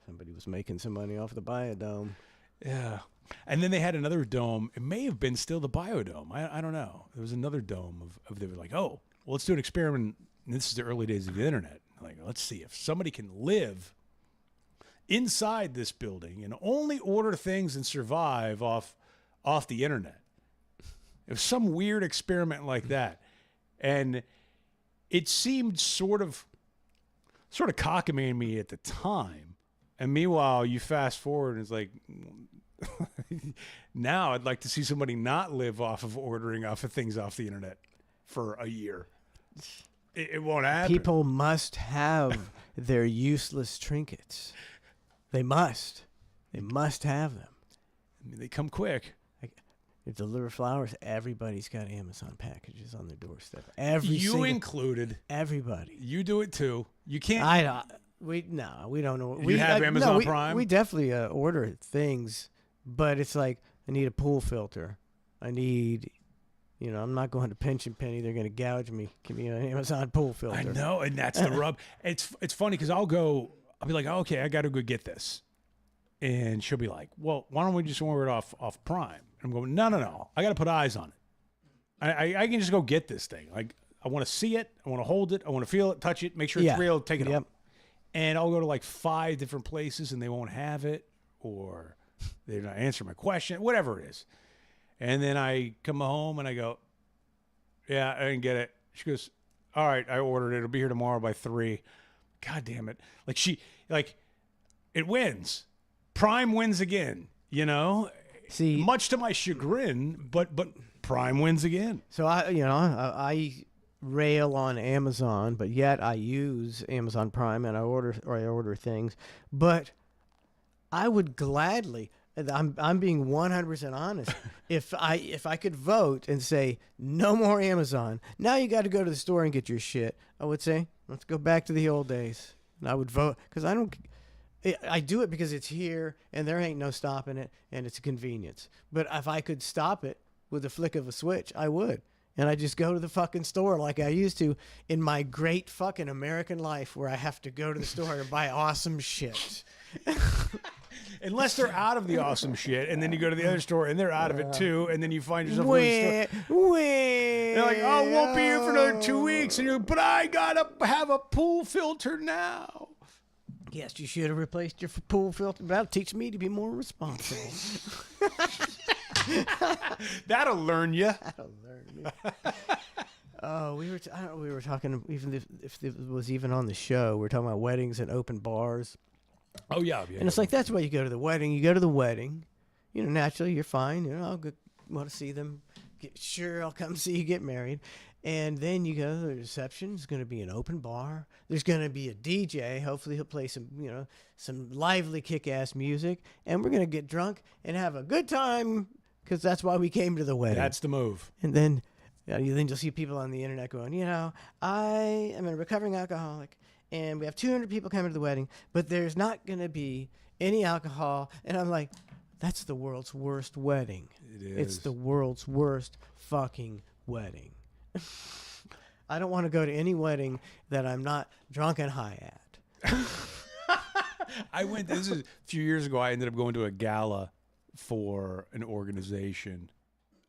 Somebody was making some money off the Biodome. Yeah. And then they had another dome. It may have been still the Biodome. I don't know. There was another dome of they were like, oh, well, let's do an experiment. And this is the early days of the internet. Like, let's see if somebody can live inside this building and only order things and survive off the internet. It was some weird experiment like that. And it seemed sort of cockamamie at the time. And meanwhile, you fast forward and it's like, now I'd like to see somebody not live off of ordering off of things off the internet for a year. It won't happen. People must have their useless trinkets. They must. They must have them. I mean, they come quick. You deliver flowers. Everybody's got Amazon packages on their doorstep. Everybody. Included. Everybody. You do it too. You can't. We don't know. You have Amazon Prime? We definitely order things, but it's like I need a pool filter. I need, I'm not going to Pension Penny. They're going to gouge me. Give me an Amazon pool filter. I know, and that's the rub. It's funny because I'll be like, okay, I got to go get this. And she'll be like, well, why don't we just order it off Prime? And I'm going, no. I got to put eyes on it. I can just go get this thing. Like, I want to see it. I want to hold it. I want to feel it, touch it, make sure it's real, take it up. And I'll go to like 5 different places and they won't have it, or they're not answering my question, whatever it is. And then I come home and I go, yeah, I didn't get it. She goes, all right, I ordered it. It'll be here tomorrow by 3. God damn it. It wins. Prime wins again, See, much to my chagrin, but Prime wins again. so I rail on Amazon, but yet I use Amazon Prime and I order things. But I would gladly, I'm being 100% honest. if I could vote and say no more Amazon, now you got to go to the store and get your shit, I would say let's go back to the old days. And I would vote because I do it because it's here and there ain't no stopping it and it's a convenience. But if I could stop it with a flick of a switch, I would. And I just go to the fucking store like I used to in my great fucking American life, where I have to go to the store and buy awesome shit. Unless they're out of the awesome shit, and then you go to the other store and they're out of it too, and then you find yourself in the store. They're like, oh, won't be here for another 2 weeks. And you're like, but I gotta have a pool filter now. Yes, you should have replaced your pool filter. That'll teach me to be more responsible. That'll learn you. That'll learn me. Oh, we were talking, even if it was even on the show, we were talking about weddings and open bars. Oh, yeah. And it's like, that's why you go to the wedding. You go to the wedding, naturally you're fine. I'll go, want to see them. Sure, I'll come see you get married. And then you go to the reception. It's going to be an open bar. There's going to be a DJ. Hopefully he'll play some, some lively kick-ass music. And we're going to get drunk and have a good time, because that's why we came to the wedding. That's the move. And then, you'll see people on the internet going, I am a recovering alcoholic, and we have 200 people coming to the wedding, but there's not going to be any alcohol. And I'm like, that's the world's worst wedding. It is. It's the world's worst fucking wedding. I don't want to go to any wedding that I'm not drunk and high at. This is a few years ago, I ended up going to a gala for an organization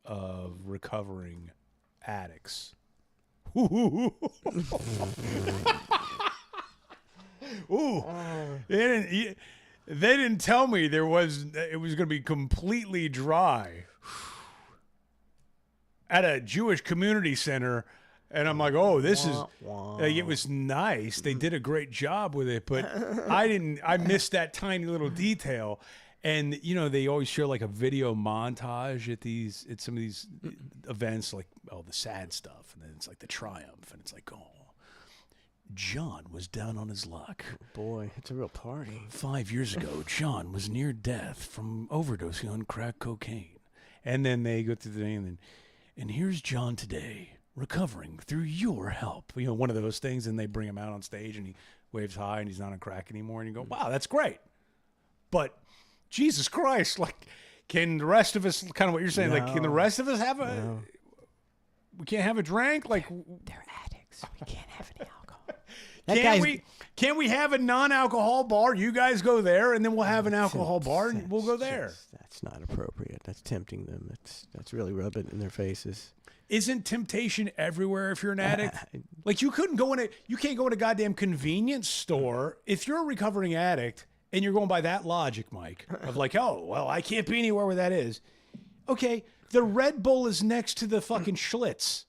of recovering addicts. Ooh. They didn't tell me it was going to be completely dry at a Jewish community center. And I'm like, oh, this is, it was nice. They did a great job with it, but I missed that tiny little detail. And, they always show like a video montage at some of these events, like, the sad stuff. And then it's like the triumph. And it's like, John was down on his luck. Boy, it's a real party. 5 years ago, John was near death from overdosing on crack cocaine. And then they go through the thing, and here's John today, recovering through your help. One of those things, and they bring him out on stage, and he waves high, and he's not on crack anymore. And you go, wow, that's great. But Jesus Christ, like, can the rest of us, kind of what you're saying, No. like, can the rest of us have we can't have a drink? Like, They're addicts. We can't have any alcohol. Can't we have a non-alcohol bar? You guys go there, and then we'll have an alcohol bar, and we'll go there. That's not appropriate. That's tempting them. That's really rubbing it in their faces. Isn't temptation everywhere if you're an addict? Like, you can't go in a goddamn convenience store if you're a recovering addict, and you're going by that logic, Mike, of like, oh, well, I can't be anywhere where that is. Okay, the Red Bull is next to the fucking Schlitz,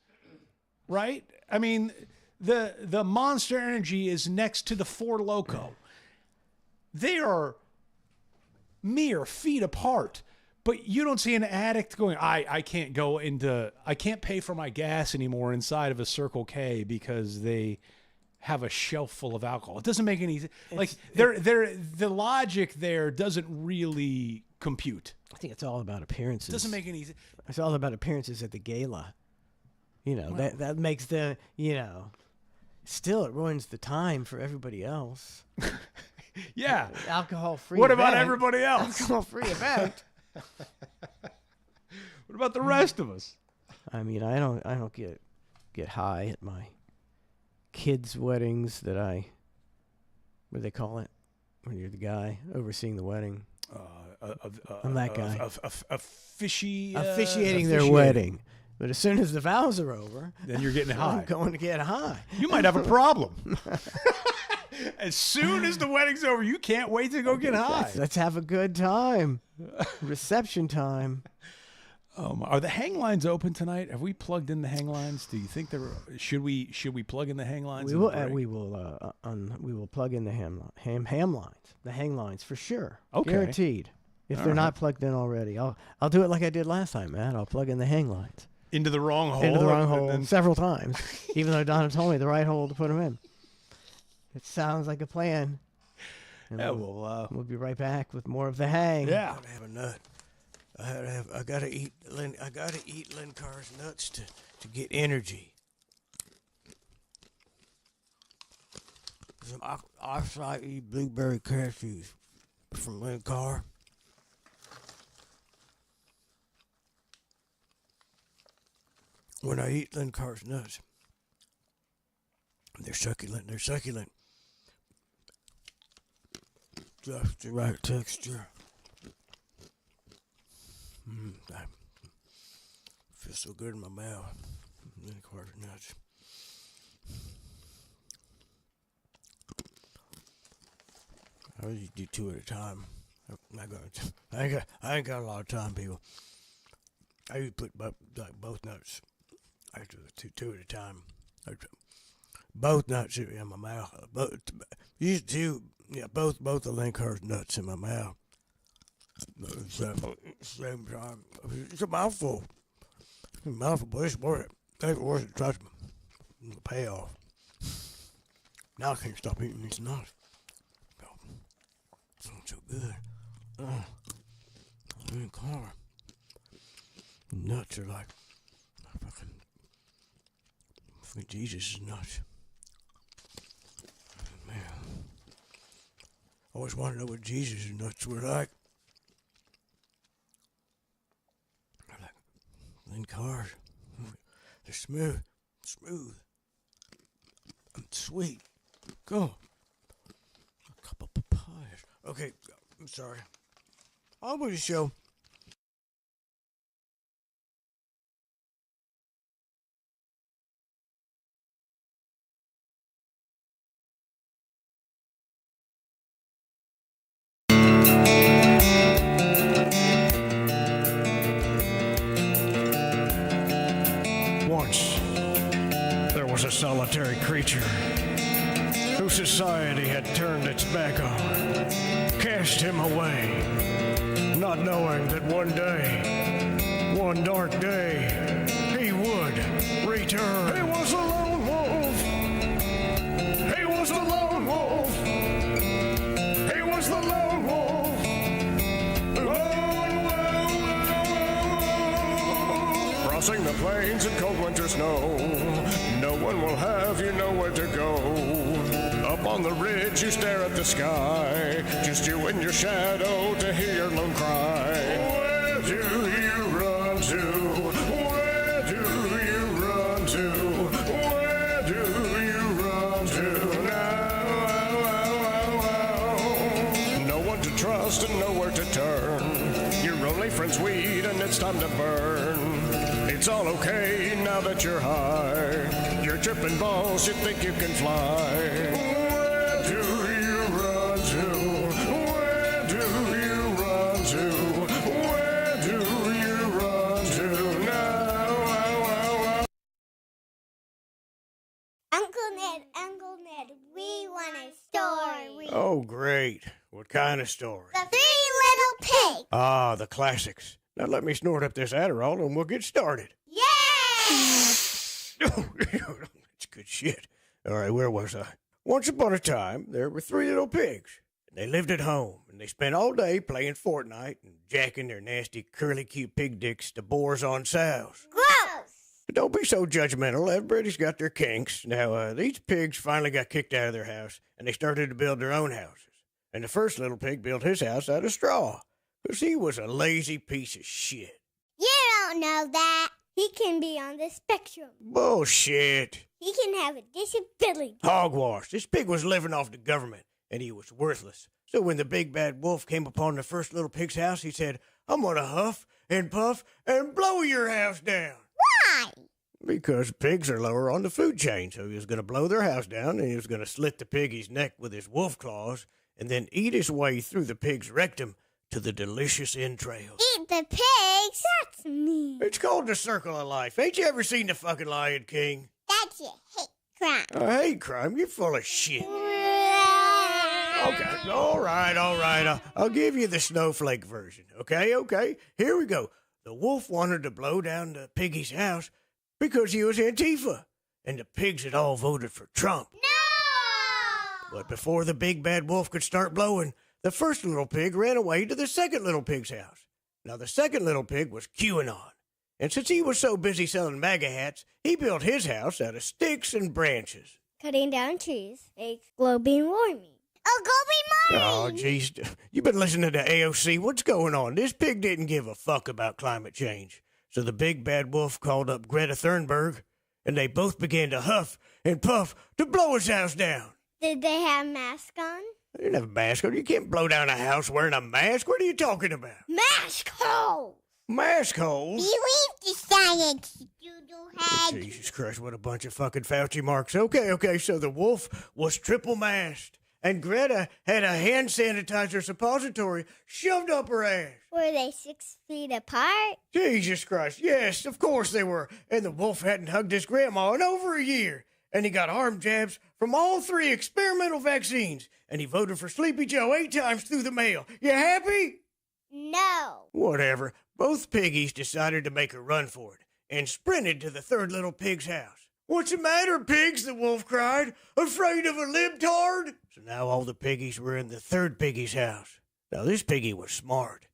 right? I mean, the Monster Energy is next to the Four Loko. They are mere feet apart. But you don't see an addict going, I can't pay for my gas anymore inside of a Circle K because they have a shelf full of alcohol. It doesn't make any sense. The logic there doesn't really compute. I think it's all about appearances. It doesn't make any sense. It's all about appearances at the gala. That makes the, still it ruins the time for everybody else. Yeah. Alcohol-free What about event. everybody else? Alcohol-free event. What about the rest of us? I mean, I don't get high at my kids' weddings what do they call it when you're the guy overseeing the wedding? I'm that guy. Officiating their wedding. But as soon as the vows are over, then you're getting high. I'm going to get high. You might have a problem. As soon as the wedding's over, you can't wait to go get high. Let's have a good time. Reception time. Are the hang lines open tonight? Have we plugged in the hang lines? Do you think should we plug in the hang lines? We will plug in the ham lines, the hang lines for sure. Okay. Guaranteed. If they're not plugged in already, I'll do it like I did last time, Matt. I'll plug in the hang lines into the wrong hole. Into the wrong hole several times, even though Donna told me the right hole to put them in. It sounds like a plan. And Yeah, we'll be right back with more of the hang. Yeah. I gotta have a nut. I gotta eat Lynn Carr's nuts to get energy. Some acai blueberry cashews from Lynn Carr. When I eat Lynn Carr's nuts, they're succulent. Just the right texture. I feel so good in my mouth. Lynn Carr's nuts. I usually do 2 at a time. I ain't got a lot of time, people. I usually put both nuts. I do 2 at a time. Both nuts in my mouth. Both the Lynn Carr's nuts in my mouth. Same time. It's a mouthful. But it's worth it. It's worth it. Trust me. The payoff. Now I can't stop eating these nuts. Sounds so good. Lynn Carr. Nuts are like fucking Jesus' nuts. Man. I always wanted to know what Jesus' nuts were like. They're like Lynn Carr's. They're smooth and sweet. Go. A couple papayas. Okay, I'm sorry. On with the show. Once, there was a solitary creature whose society had turned its back on, cast him away, not knowing that one dark day, he would return. He was a lone wolf. He was the lone wolf. He was the lone wolf. Lone wolf. Crossing the plains in cold winter snow, no one will have you nowhere to go. Up on the ridge you stare at the sky, just you and your shadow to hear your lone cry. Where do you run to? Where do you run to? Where do you run to now? No one to trust and nowhere to turn. Your only friend's weed and it's time to burn. It's all okay now that you're high. You're tripping balls, you think you can fly. Where do you run to? Where do you run to? Where do you run to now? Uncle Ned, we want a story. Oh, great. What kind of story? The Three Little Pigs. Ah, the classics. Now let me snort up this Adderall and we'll get started. Yay! That's good shit. All right, where was I? Once upon a time, there were 3 little pigs. And they lived at home, and they spent all day playing Fortnite and jacking their nasty curly-cue pig dicks to boars on sows. Gross! But don't be so judgmental. Everybody's got their kinks. Now, these pigs finally got kicked out of their house, and they started to build their own houses. And the first little pig built his house out of straw, because he was a lazy piece of shit. You don't know that. He can be on the spectrum. Bullshit. He can have a disability. Hogwash. This pig was living off the government, and he was worthless. So when the big bad wolf came upon the first little pig's house, he said, I'm gonna huff and puff and blow your house down. Why? Because pigs are lower on the food chain, so he was gonna blow their house down, and he was gonna slit the piggy's neck with his wolf claws, and then eat his way through the pig's rectum to the delicious entrails. Eat the pigs? That's mean. It's called the circle of life. Ain't you ever seen the fucking Lion King? That's a hate crime. I hate crime. You're full of shit. Okay, all right. I'll give you the snowflake version. Okay. Here we go. The wolf wanted to blow down the piggy's house because he was Antifa, and the pigs had all voted for Trump. No! But before the big bad wolf could start blowing, the first little pig ran away to the second little pig's house. Now, the second little pig was QAnon, and since he was so busy selling MAGA hats, he built his house out of sticks and branches. Cutting down trees makes global warming. Oh, global warming! Oh, jeez. You've been listening to AOC. What's going on? This pig didn't give a fuck about climate change. So the big bad wolf called up Greta Thunberg, and they both began to huff and puff to blow his house down. Did they have masks on? They didn't have a mask on. You can't blow down a house wearing a mask. What are you talking about? Mask holes! Mask holes? Believe the science, doodlehead. Jesus Christ, what a bunch of fucking Fauci marks. Okay, so the wolf was triple masked, and Greta had a hand sanitizer suppository shoved up her ass. Were they 6 feet apart? Jesus Christ, yes, of course they were. And the wolf hadn't hugged his grandma in over a year. And he got arm jabs from all 3 experimental vaccines. And he voted for Sleepy Joe 8 times through the mail. You happy? No. Whatever. Both piggies decided to make a run for it and sprinted to the third little pig's house. What's the matter, pigs? The wolf cried. Afraid of a libtard? So now all the piggies were in the third piggy's house. Now this piggy was smart.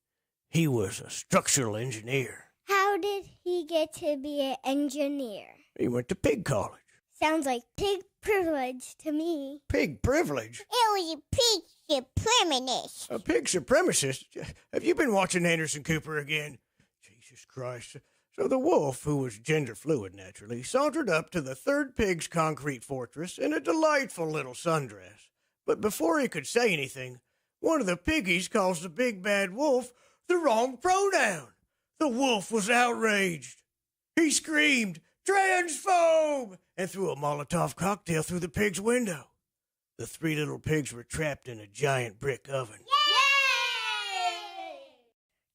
He was a structural engineer. How did he get to be an engineer? He went to pig college. Sounds like pig privilege to me. Pig privilege? It was a pig supremacist. A pig supremacist? Have you been watching Anderson Cooper again? Jesus Christ. So the wolf, who was gender fluid naturally, sauntered up to the third pig's concrete fortress in a delightful little sundress. But before he could say anything, one of the piggies calls the big bad wolf the wrong pronoun. The wolf was outraged. He screamed, "Transphobe!" and threw a Molotov cocktail through the pig's window. The 3 little pigs were trapped in a giant brick oven.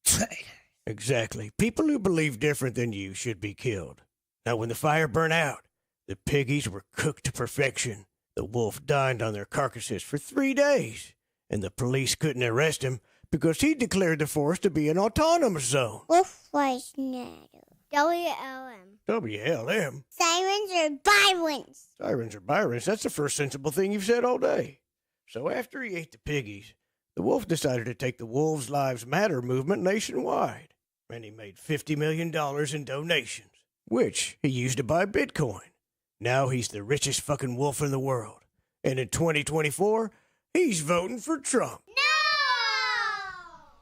Yay! Exactly. People who believe different than you should be killed. Now, when the fire burned out, the piggies were cooked to perfection. The wolf dined on their carcasses for 3 days, and the police couldn't arrest him because he declared the forest to be an autonomous zone. Wolf was not. WLM. WLM? Sirens or Byrons? Sirens or Byrons? That's the first sensible thing you've said all day. So after he ate the piggies, the wolf decided to take the Wolves Lives Matter movement nationwide. And he made $50 million in donations, which he used to buy Bitcoin. Now he's the richest fucking wolf in the world. And in 2024, he's voting for Trump. No!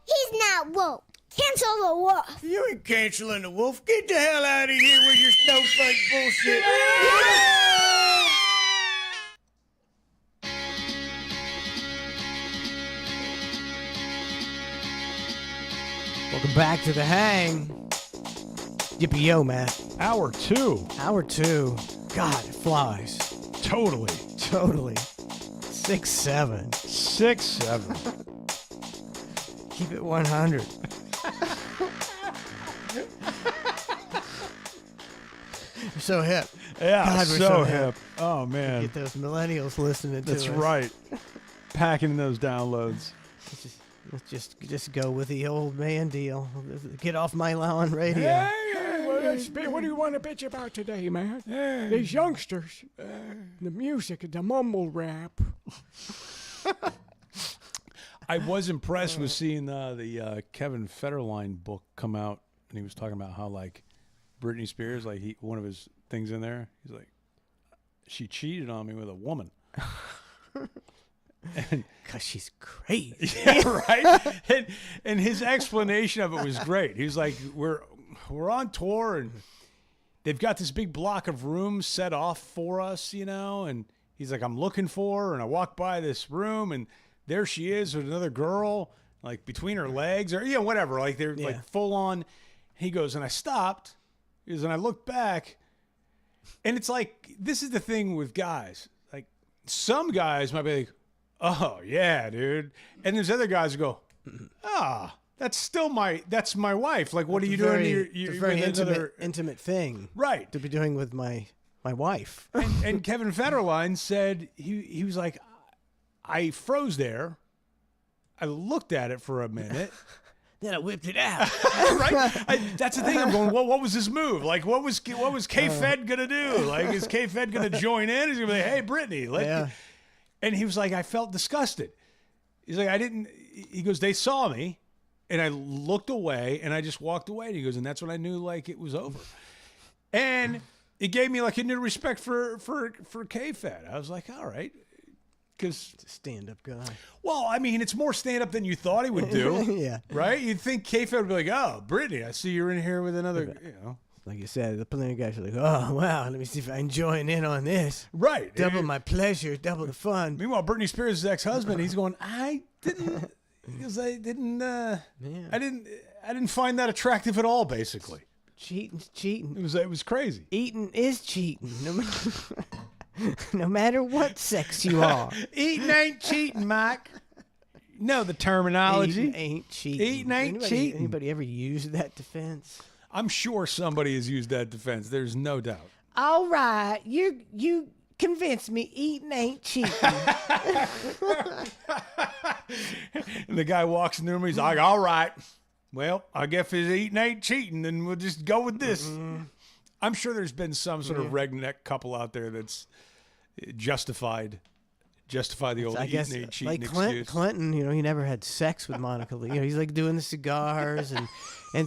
He's not woke. Cancel the wolf. You ain't canceling the wolf. Get the hell out of here with your snowflake bullshit. Welcome back to the hang. Yippee-yo, Matt. Hour 2. Hour 2. God, it flies. Totally. 6-7. 6-7. Keep it 100. We're so hip. Yeah, God, we're so hip. Oh, man. Get those millennials listening to us. That's right. Packing in those downloads. Let's just go with the old man deal. Get off my lawn radio. Hey, what do you want to bitch about today, man? These youngsters, the music, the mumble rap. I was impressed with seeing the Kevin Federline book come out, and he was talking about how, like, Britney Spears, like, one of his things in there, he's like, she cheated on me with a woman. Because she's crazy. Yeah, right? And his explanation of it was great. He was like, we're on tour, and they've got this big block of rooms set off for us, and he's like, I'm looking for her. And I walk by this room and there she is with another girl, like between her legs or, whatever. Like they're like full on. He goes, and I stopped. He goes, and I looked back. And it's like, this is the thing with guys. Like some guys might be like, oh yeah, dude. And there's other guys who go, that's my wife. Like, what are you doing? It's a very intimate thing. Right. To be doing with my wife. And Kevin Federline said, he was like, I froze there. I looked at it for a minute. Then I whipped it out. Right? That's the thing. I'm going, well, what was his move? Like, what was K-Fed going to do? Like, is K-Fed going to join in? He's going to be like, hey, Brittany. And he was like, I felt disgusted. He's like, he goes, they saw me, and I looked away, and I just walked away. And he goes, and that's when I knew, like, it was over. And it gave me, like, a new respect for K-Fed. I was like, all right. Because stand-up guy. Well, I mean, it's more stand-up than you thought he would do. Yeah. Right? You'd think K-Fed would be like, oh, Brittany, I see you're in here with another, Like you said, the plenty of guys are like, oh, wow, let me see if I can join in on this. Right. Double my pleasure, double the fun. Meanwhile, Britney Spears' ex-husband, he's going, I didn't find that attractive at all, basically. Cheating's cheating. It was crazy. Eating is cheating. No matter what sex you are. Eating ain't cheating, Mike. Know the terminology. Eating ain't cheating. Eating ain't cheating. Anybody ever used that defense? I'm sure somebody has used that defense. There's no doubt. All right. You convinced me eating ain't cheating. And the guy walks in the room, he's like, all right. Well, I guess if eating ain't cheating, then we'll just go with this. I'm sure there's been some sort of redneck couple out there that's justified the old eating ain't cheating like excuse. Clinton, he never had sex with Monica Lee. He's like doing the cigars and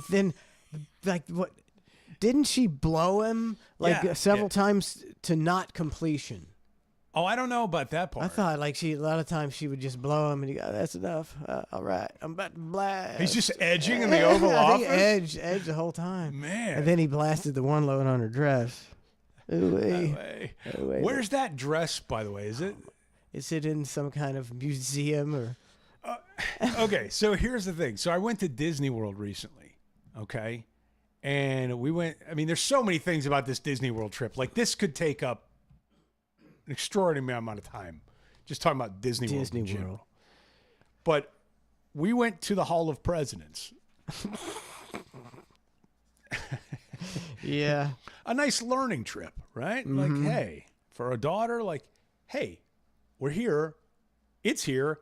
then like what? Didn't she blow him several times to not completion? Oh, I don't know about that part. I thought like a lot of times she would just blow him and he go, that's enough. All right, I'm about to blast. He's just edging in the Oval Office? Edged the whole time. Man. And then he blasted the one load on her dress. Ooh-wee. Where's that dress, by the way? Is it? Is it in some kind of museum or? Okay, so here's the thing. So I went to Disney World recently, okay? And we went, I mean, there's so many things about this Disney World trip. Like, this could take up an extraordinary amount of time just talking about Disney World in general. But we went to the Hall of Presidents. Yeah. A nice learning trip, right? Like, hey, for a daughter, like, hey, we're here. It's here.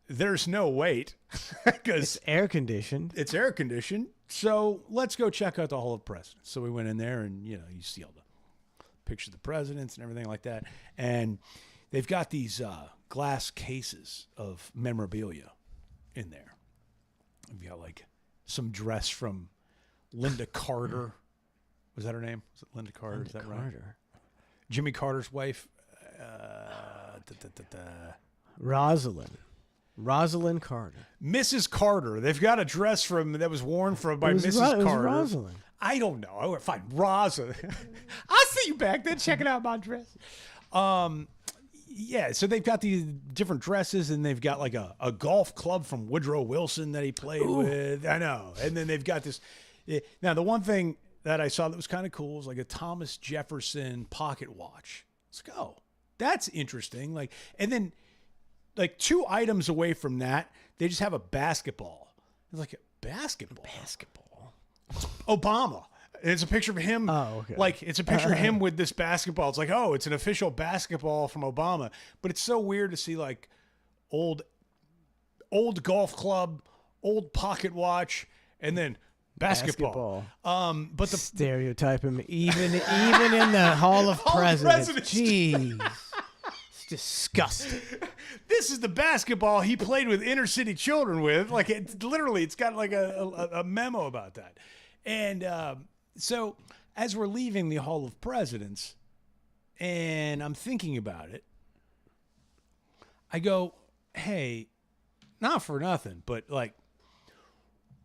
There's no wait. Because it's air conditioned. It's air conditioned. So let's go check out the Hall of Presidents. So we went in there and, you see all the pictures of the presidents and everything like that. And they've got these glass cases of memorabilia in there. We've got like some dress from Linda Carter. Was that her name? Was it Linda Carter? Linda Is that Carter. right? Jimmy Carter's wife. Rosalind Carter. Mrs. Carter. They've got a dress that was worn by Mrs. Carter. It was Rosalind. I don't know. Oh, fine. Rosa. I'll see you back then checking out my dress. Yeah, so they've got these different dresses, and they've got like a golf club from Woodrow Wilson that he played with. I know. And then they've got this. Now, the one thing that I saw that was kind of cool was like a Thomas Jefferson pocket watch. Let's go. That's interesting. Like, and then like 2 items away from that, they just have a basketball. It's like a basketball. Obama. And it's a picture of him. Oh, okay. Like, it's a picture of him with this basketball. It's like, oh, it's an official basketball from Obama. But it's so weird to see like old golf club, old pocket watch, and then basketball. But the stereotype him even in the Hall of Presidents. Jeez. It's disgusting. This is the basketball he played with inner city children with. Like, it's got like a memo about that. And so as we're leaving the Hall of Presidents, and I'm thinking about it, I go, hey, not for nothing, but like,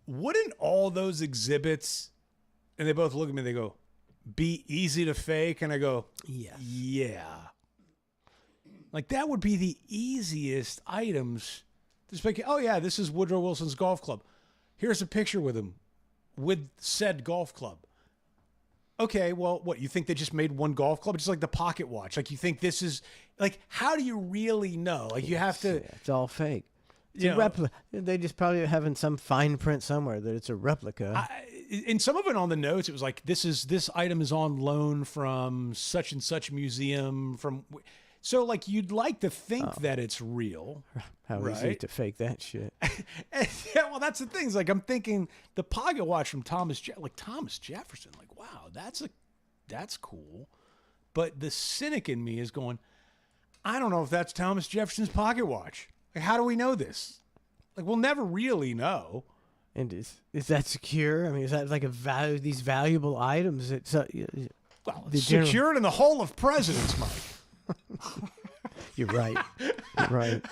wouldn't all those exhibits, and they both look at me, they go, be easy to fake? And I go, Yes. yeah. Like that would be the easiest items to fake. Oh yeah, this is Woodrow Wilson's golf club. Here's a picture with him with said golf club. Okay, well, what, you think they just made one golf club? Just like the pocket watch. Like you think this is, like, how do you really know? Like you have to, Yeah, it's all fake. It's you a know, replica. They just probably have in some fine print somewhere that it's a replica. in some of it on the notes, it was like, this item is on loan from such and such museum from, so like you'd like to think that it's real. How easy right. to fake that shit. And, yeah, well, that's the thing. It's like I'm thinking the pocket watch from Thomas Jefferson. Like, wow, that's cool. But the cynic in me is going, I don't know if that's Thomas Jefferson's pocket watch. Like, how do we know this? Like, we'll never really know. And is that secure? I mean, is that like a value? These valuable items? It's Well, The it's general- secured in the whole of presidents, Mike. you're right. You're right.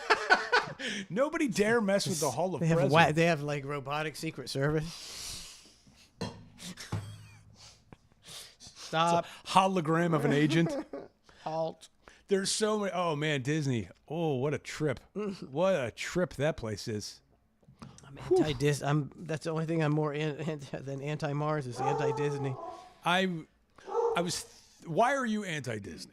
Nobody dare mess with the whole of They have presidents. they have like robotic Secret Service. Stop. Hologram of an agent. Halt. There's so many. Oh man, Disney. Oh, what a trip! What a trip that place is. I'm anti-Disney. That's the only thing I'm more than anti-Mars is anti-Disney. I was. Why are you anti-Disney?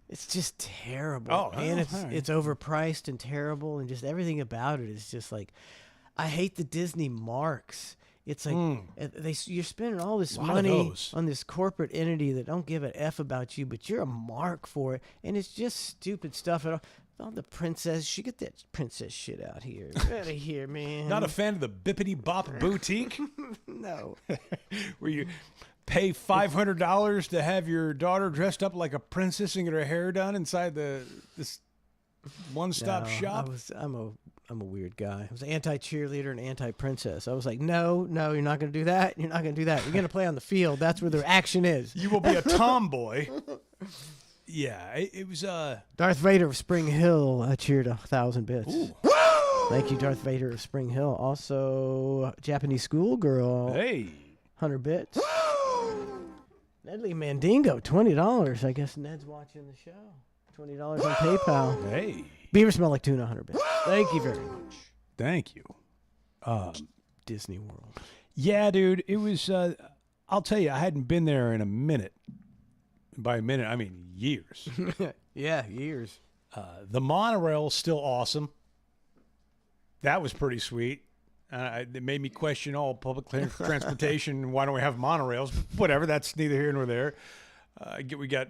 It's just terrible. Oh, and all right. it's overpriced and terrible, and just everything about it is just like, I hate the Disney marks. It's like you're spending all this Lot of money those. on this corporate entity that don't give an F about you, but you're a mark for it, and it's just stupid stuff. And all the princess, she get that princess shit out here. Get out of here, man. Not a fan of the Bippity Bop Boutique, no. where you pay $500 to have your daughter dressed up like a princess and get her hair done inside this one-stop No, shop. I'm a weird guy. I was anti-cheerleader and anti-princess. I was like, no, you're not going to do that. You're not going to do that. You're going to play on the field. That's where the action is. You will be a tomboy. Yeah, it was. Darth Vader of Spring Hill cheered 1,000 bits. Thank you, Darth Vader of Spring Hill. Also, Japanese schoolgirl, Hey, 100 bits. Nedley Mandingo, $20. I guess Ned's watching the show. $20 on PayPal. hey, Beaver smell like tuna, 100 bits. Thank you very much. thank you. Disney World. Yeah, dude, it was. I'll tell you, I hadn't been there in a minute. By a minute, I mean years. Yeah, years. The monorail's still awesome. That was pretty sweet. It made me question all public transportation. Why don't we have monorails? But whatever, that's neither here nor there. We got,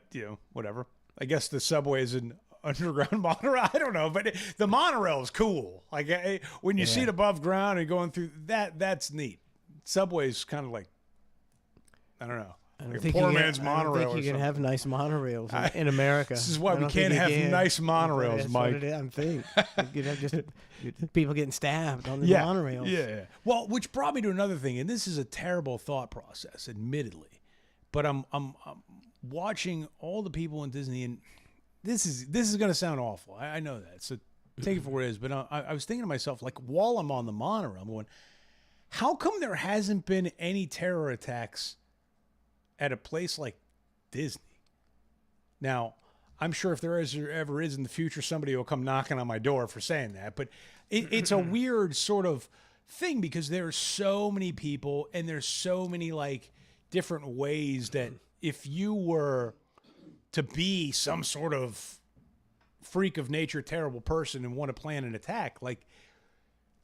whatever. I guess the subway is an underground monorail. I don't know, but the monorail is cool. Like when you see it above ground and going through that's neat. Subway's kind of like, I don't know. I don't Like a think poor you man's can, monorail. I don't or think you can something. have nice monorails in America. This is why I we don't can't think you have can. nice monorails, That's Mike. what I'm thinking. You could have just people getting stabbed on the Yeah, monorails. yeah. Well, which brought me to another thing, and this is a terrible thought process, admittedly, but I'm watching all the people in Disney, and this is going to sound awful. I know that, so take it for what it is. But I was thinking to myself, like, while I'm on the monorail, I'm going, how come there hasn't been any terror attacks at a place like Disney? Now, I'm sure if there ever is in the future, somebody will come knocking on my door for saying that. But it's a weird sort of thing because there are so many people and there's so many like different ways that if you were to be some sort of freak of nature, terrible person and want to plan an attack, like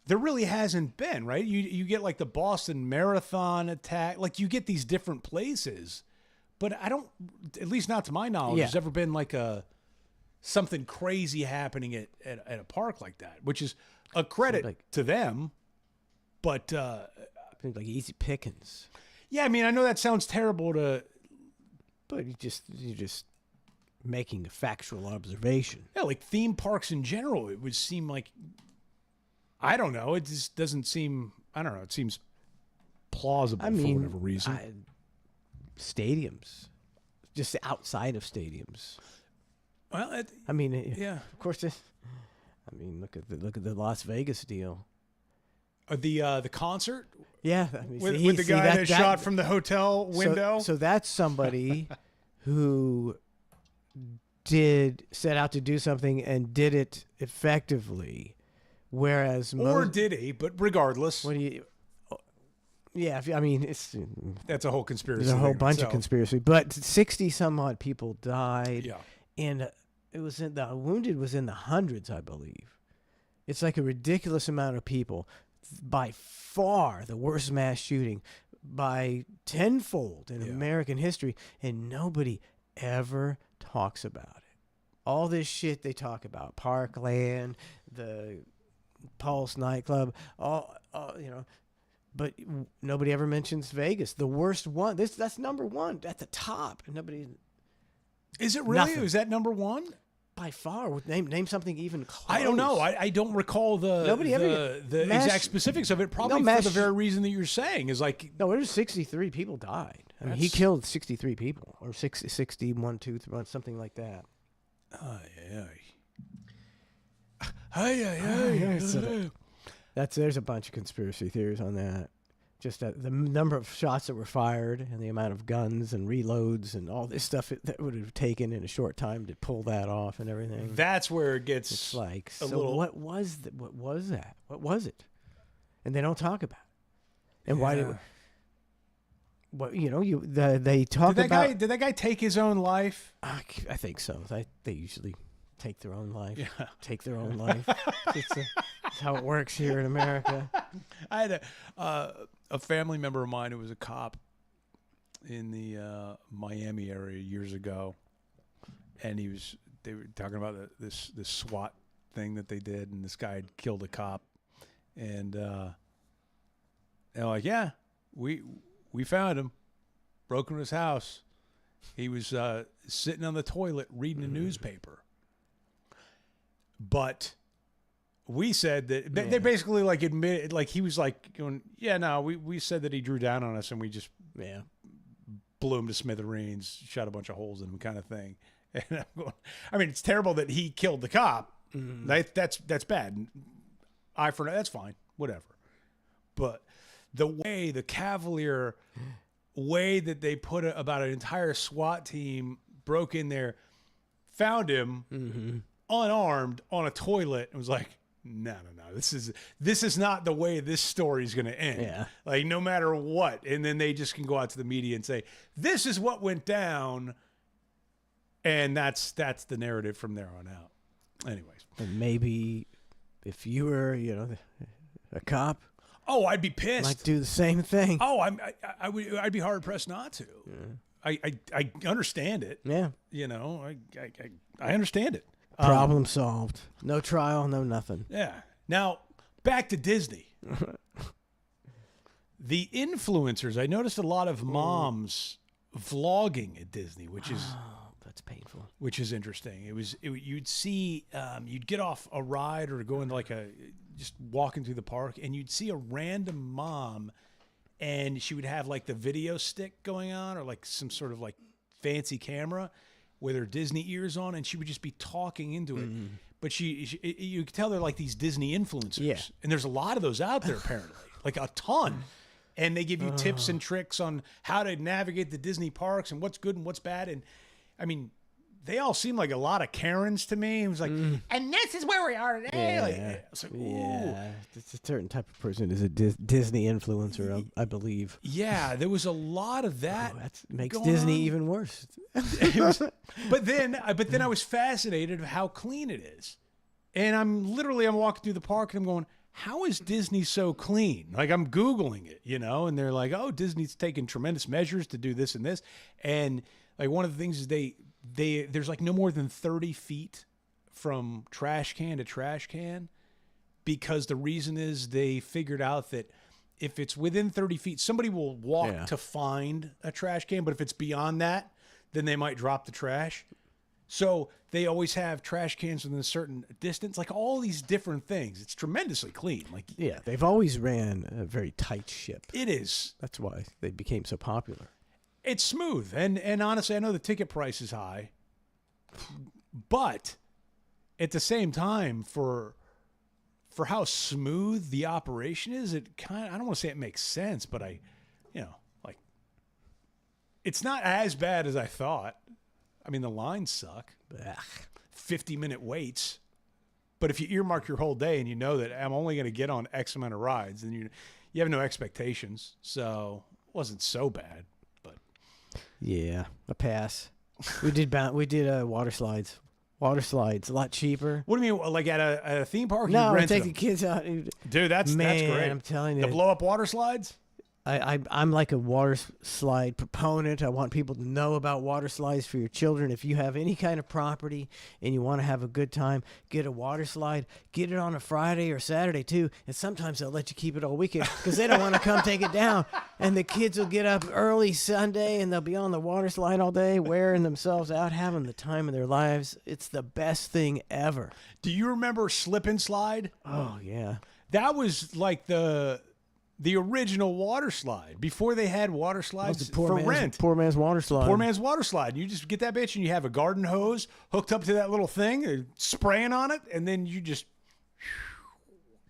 there really hasn't been, right? You get like the Boston Marathon attack, like you get these different places, but I don't, at least not to my knowledge, Yeah. there's ever been like something crazy happening at a park like that, which is a credit like- to them. But Seems like easy pickings. yeah, I mean, I know that sounds terrible But you're just making a factual observation. yeah, like theme parks in general, it would seem like, I don't know, it just doesn't seem, I don't know, it seems plausible I mean, for whatever reason. Stadiums, just outside of stadiums. Well, I mean, yeah. of course. Look at the Las Vegas deal. The concert? Yeah, I mean, with the guy that shot from the hotel window. So that's somebody who set out to do something and did it effectively, whereas or did he? But regardless, what do you? Yeah, I mean, that's a whole conspiracy. There's a whole thing bunch of itself. conspiracy, but 60 some odd people died. Yeah. And it was the wounded was in the hundreds, I believe. It's like a ridiculous amount of people. By far the worst mass shooting by tenfold in American history, and nobody ever talks about it. All this shit they talk about, Parkland, the Pulse nightclub, all but nobody ever mentions Vegas, the worst one. That's number one at the top, and nobody. Is it really? Nothing. Is that number one? By far. Name something even close. I don't know. I don't recall the exact specifics of it. Probably for the very reason that you're saying is like. No, there's 63 people died. I mean, he killed 63 people, or 61, 2, 3, something like that. There's a bunch of conspiracy theories on that. Just the number of shots that were fired and the amount of guns and reloads and all this stuff that would have taken in a short time to pull that off and everything. That's where it gets it's like, a so little. what was that? What was that? What was it? And they don't talk about it. And why did? What they talk about? Did that guy take his own life? I think so. They usually take their own life. Yeah. Take their own life. It's how it works here in America. I had a family member of mine who was a cop in the Miami area years ago, and they were talking about this SWAT thing that they did, and this guy had killed a cop, and they're like, yeah, we found him, broke into his house. He was sitting on the toilet reading a newspaper. But we said that they basically like admitted, like he was like going, yeah, no, we said that he drew down on us and we just blew him to smithereens, shot a bunch of holes in him, kind of thing. And I'm going, I mean, it's terrible that he killed the cop. That's bad. That's fine, whatever. But the cavalier way that they put it about an entire SWAT team broke in there, found him unarmed on a toilet, and was like, no, this is not the way this story is going to end. Yeah. Like, no matter what. And then they just can go out to the media and say, this is what went down. And that's the narrative from there on out. Anyways. And maybe if you were, a cop. Oh, I'd be pissed. Might do the same thing. Oh, I'd be hard pressed not to. Yeah. I understand it. Yeah. I understand it. Problem solved. No trial, no nothing. Yeah. Now, back to Disney. The influencers, I noticed a lot of moms vlogging at Disney, which is that's painful. Which is interesting. You'd see you'd get off a ride or go into just walking through the park, and you'd see a random mom, and she would have like the video stick going on or like some sort of like fancy camera with her Disney ears on, and she would just be talking into it. But you could tell they're like these Disney influencers. Yeah. And there's a lot of those out there apparently, like a ton. And they give you tips and tricks on how to navigate the Disney parks and what's good and what's bad. And I mean, they all seem like a lot of Karens to me. It was like, and this is where we are today. Yeah. Like, it's like, ooh. It's a certain type of person is a Disney influencer, I believe. Yeah, there was a lot of that. That makes Disney on. even worse. But then I was fascinated of how clean it is. And I'm walking through the park and I'm going, how is Disney so clean? Like, I'm Googling it, and they're like, oh, Disney's taking tremendous measures to do this and this. And like one of the things is there's like no more than 30 feet from trash can to trash can, because the reason is they figured out that if it's within 30 feet, somebody will walk to find a trash can. But if it's beyond that, then they might drop the trash. So they always have trash cans within a certain distance, like all these different things. It's tremendously clean. Like, yeah, they've always ran a very tight ship. It is. That's why they became so popular. It's smooth. And honestly, I know the ticket price is high, but at the same time, for for how smooth the operation is, it kind of, I don't want to say it makes sense, but like it's not as bad as I thought. I mean, the lines suck. 50-minute waits. But if you earmark your whole day and you know that I'm only going to get on X amount of rides, then you have no expectations. So it wasn't so bad. But Yeah, a pass. We did water slides. Water slides, a lot cheaper. What do you mean, like at a theme park? No, you we rented take them? the kids out. Dude, that's great. I'm telling you. The blow up water slides? I'm like a water slide proponent. I want people to know about water slides for your children. If you have any kind of property and you want to have a good time, get a water slide. Get it on a Friday or Saturday too. And sometimes they'll let you keep it all weekend because they don't want to come take it down. And the kids will get up early Sunday and they'll be on the water slide all day, wearing themselves out, having the time of their lives. It's the best thing ever. Do you remember Slip and Slide? Oh yeah, That was like the original water slide before they had water slides for rent. Poor man's water slide. Poor man's water slide. You just get that bitch and you have a garden hose hooked up to that little thing, spraying on it, and then you just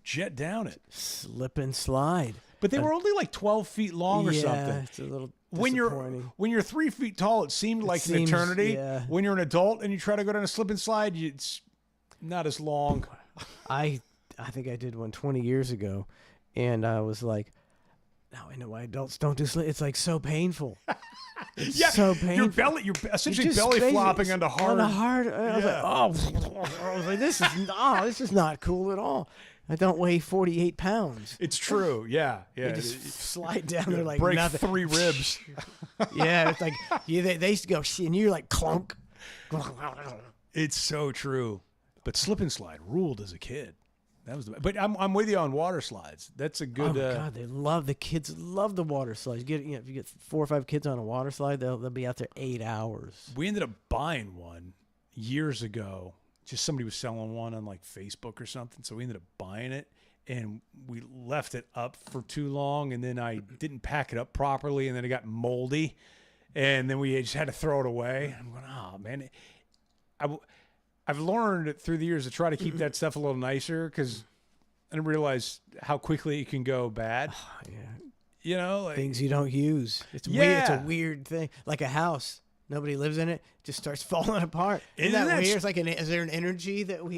jet down it. Slip and slide. But they were only like 12 feet long or yeah, something. It's a little When you're 3 feet tall, it seemed like an eternity. Yeah. When you're an adult and you try to go down a slip and slide, it's not as long. I think I did one 20 years ago, and I was like, now I know why adults don't do slip. It's like so painful. It's Yeah, so painful. you're essentially just belly face it. flopping onto hard. On a hard. I was like, Yeah. I was like, this is not cool at all. I don't weigh 48 pounds. It's true. Yeah. You just slide down there like break nothing. 3 ribs. Yeah, it's like they used to go, and you're like clunk. It's so true. But slip and slide ruled as a kid. That was but I'm with you on water slides. That's a good. Oh my God, the kids love the water slides. If you get 4 or 5 kids on a water slide, they'll be out there 8 hours. We ended up buying one years ago. Just somebody was selling one on like Facebook or something, so we ended up buying it, and we left it up for too long, and then I didn't pack it up properly, and then it got moldy, and then we just had to throw it away. I'm going, oh man, I've learned through the years to try to keep that stuff a little nicer because I didn't realize how quickly it can go bad. Yeah. You know, like, Things you don't use. It's weird. It's a weird thing. Like a house. Nobody lives in it. Just starts falling apart. Isn't that weird? It's like is there an energy that we,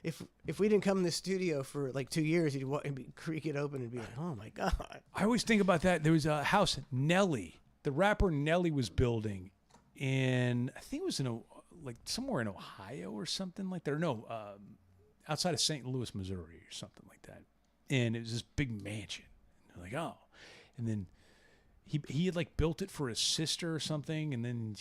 if we didn't come in the studio for like 2 years, you'd creak it open and be like, oh my God. I always think about that. There was a house Nelly, the rapper Nelly was building in, I think it was like somewhere in Ohio or something like that. Or no, outside of St. Louis, Missouri or something like that. And it was this big mansion. And like, oh. And then he had like built it for his sister or something. And then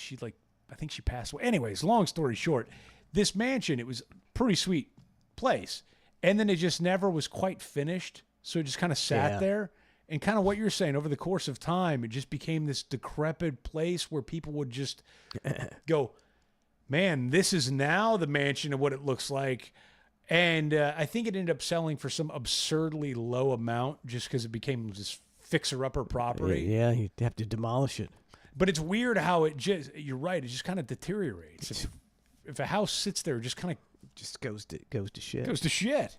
I think she passed away. Anyways, long story short, this mansion, it was a pretty sweet place. And then it just never was quite finished. So it just kind of sat there. And kind of what you're saying, over the course of time, it just became this decrepit place where people would just go, man, this is now the mansion of what it looks like. And I think it ended up selling for some absurdly low amount just because it became this fixer-upper property. Yeah, you'd have to demolish it. But it's weird how you're right, it just kind of deteriorates. If a house sits there, it just kind of just goes to shit. Goes to shit.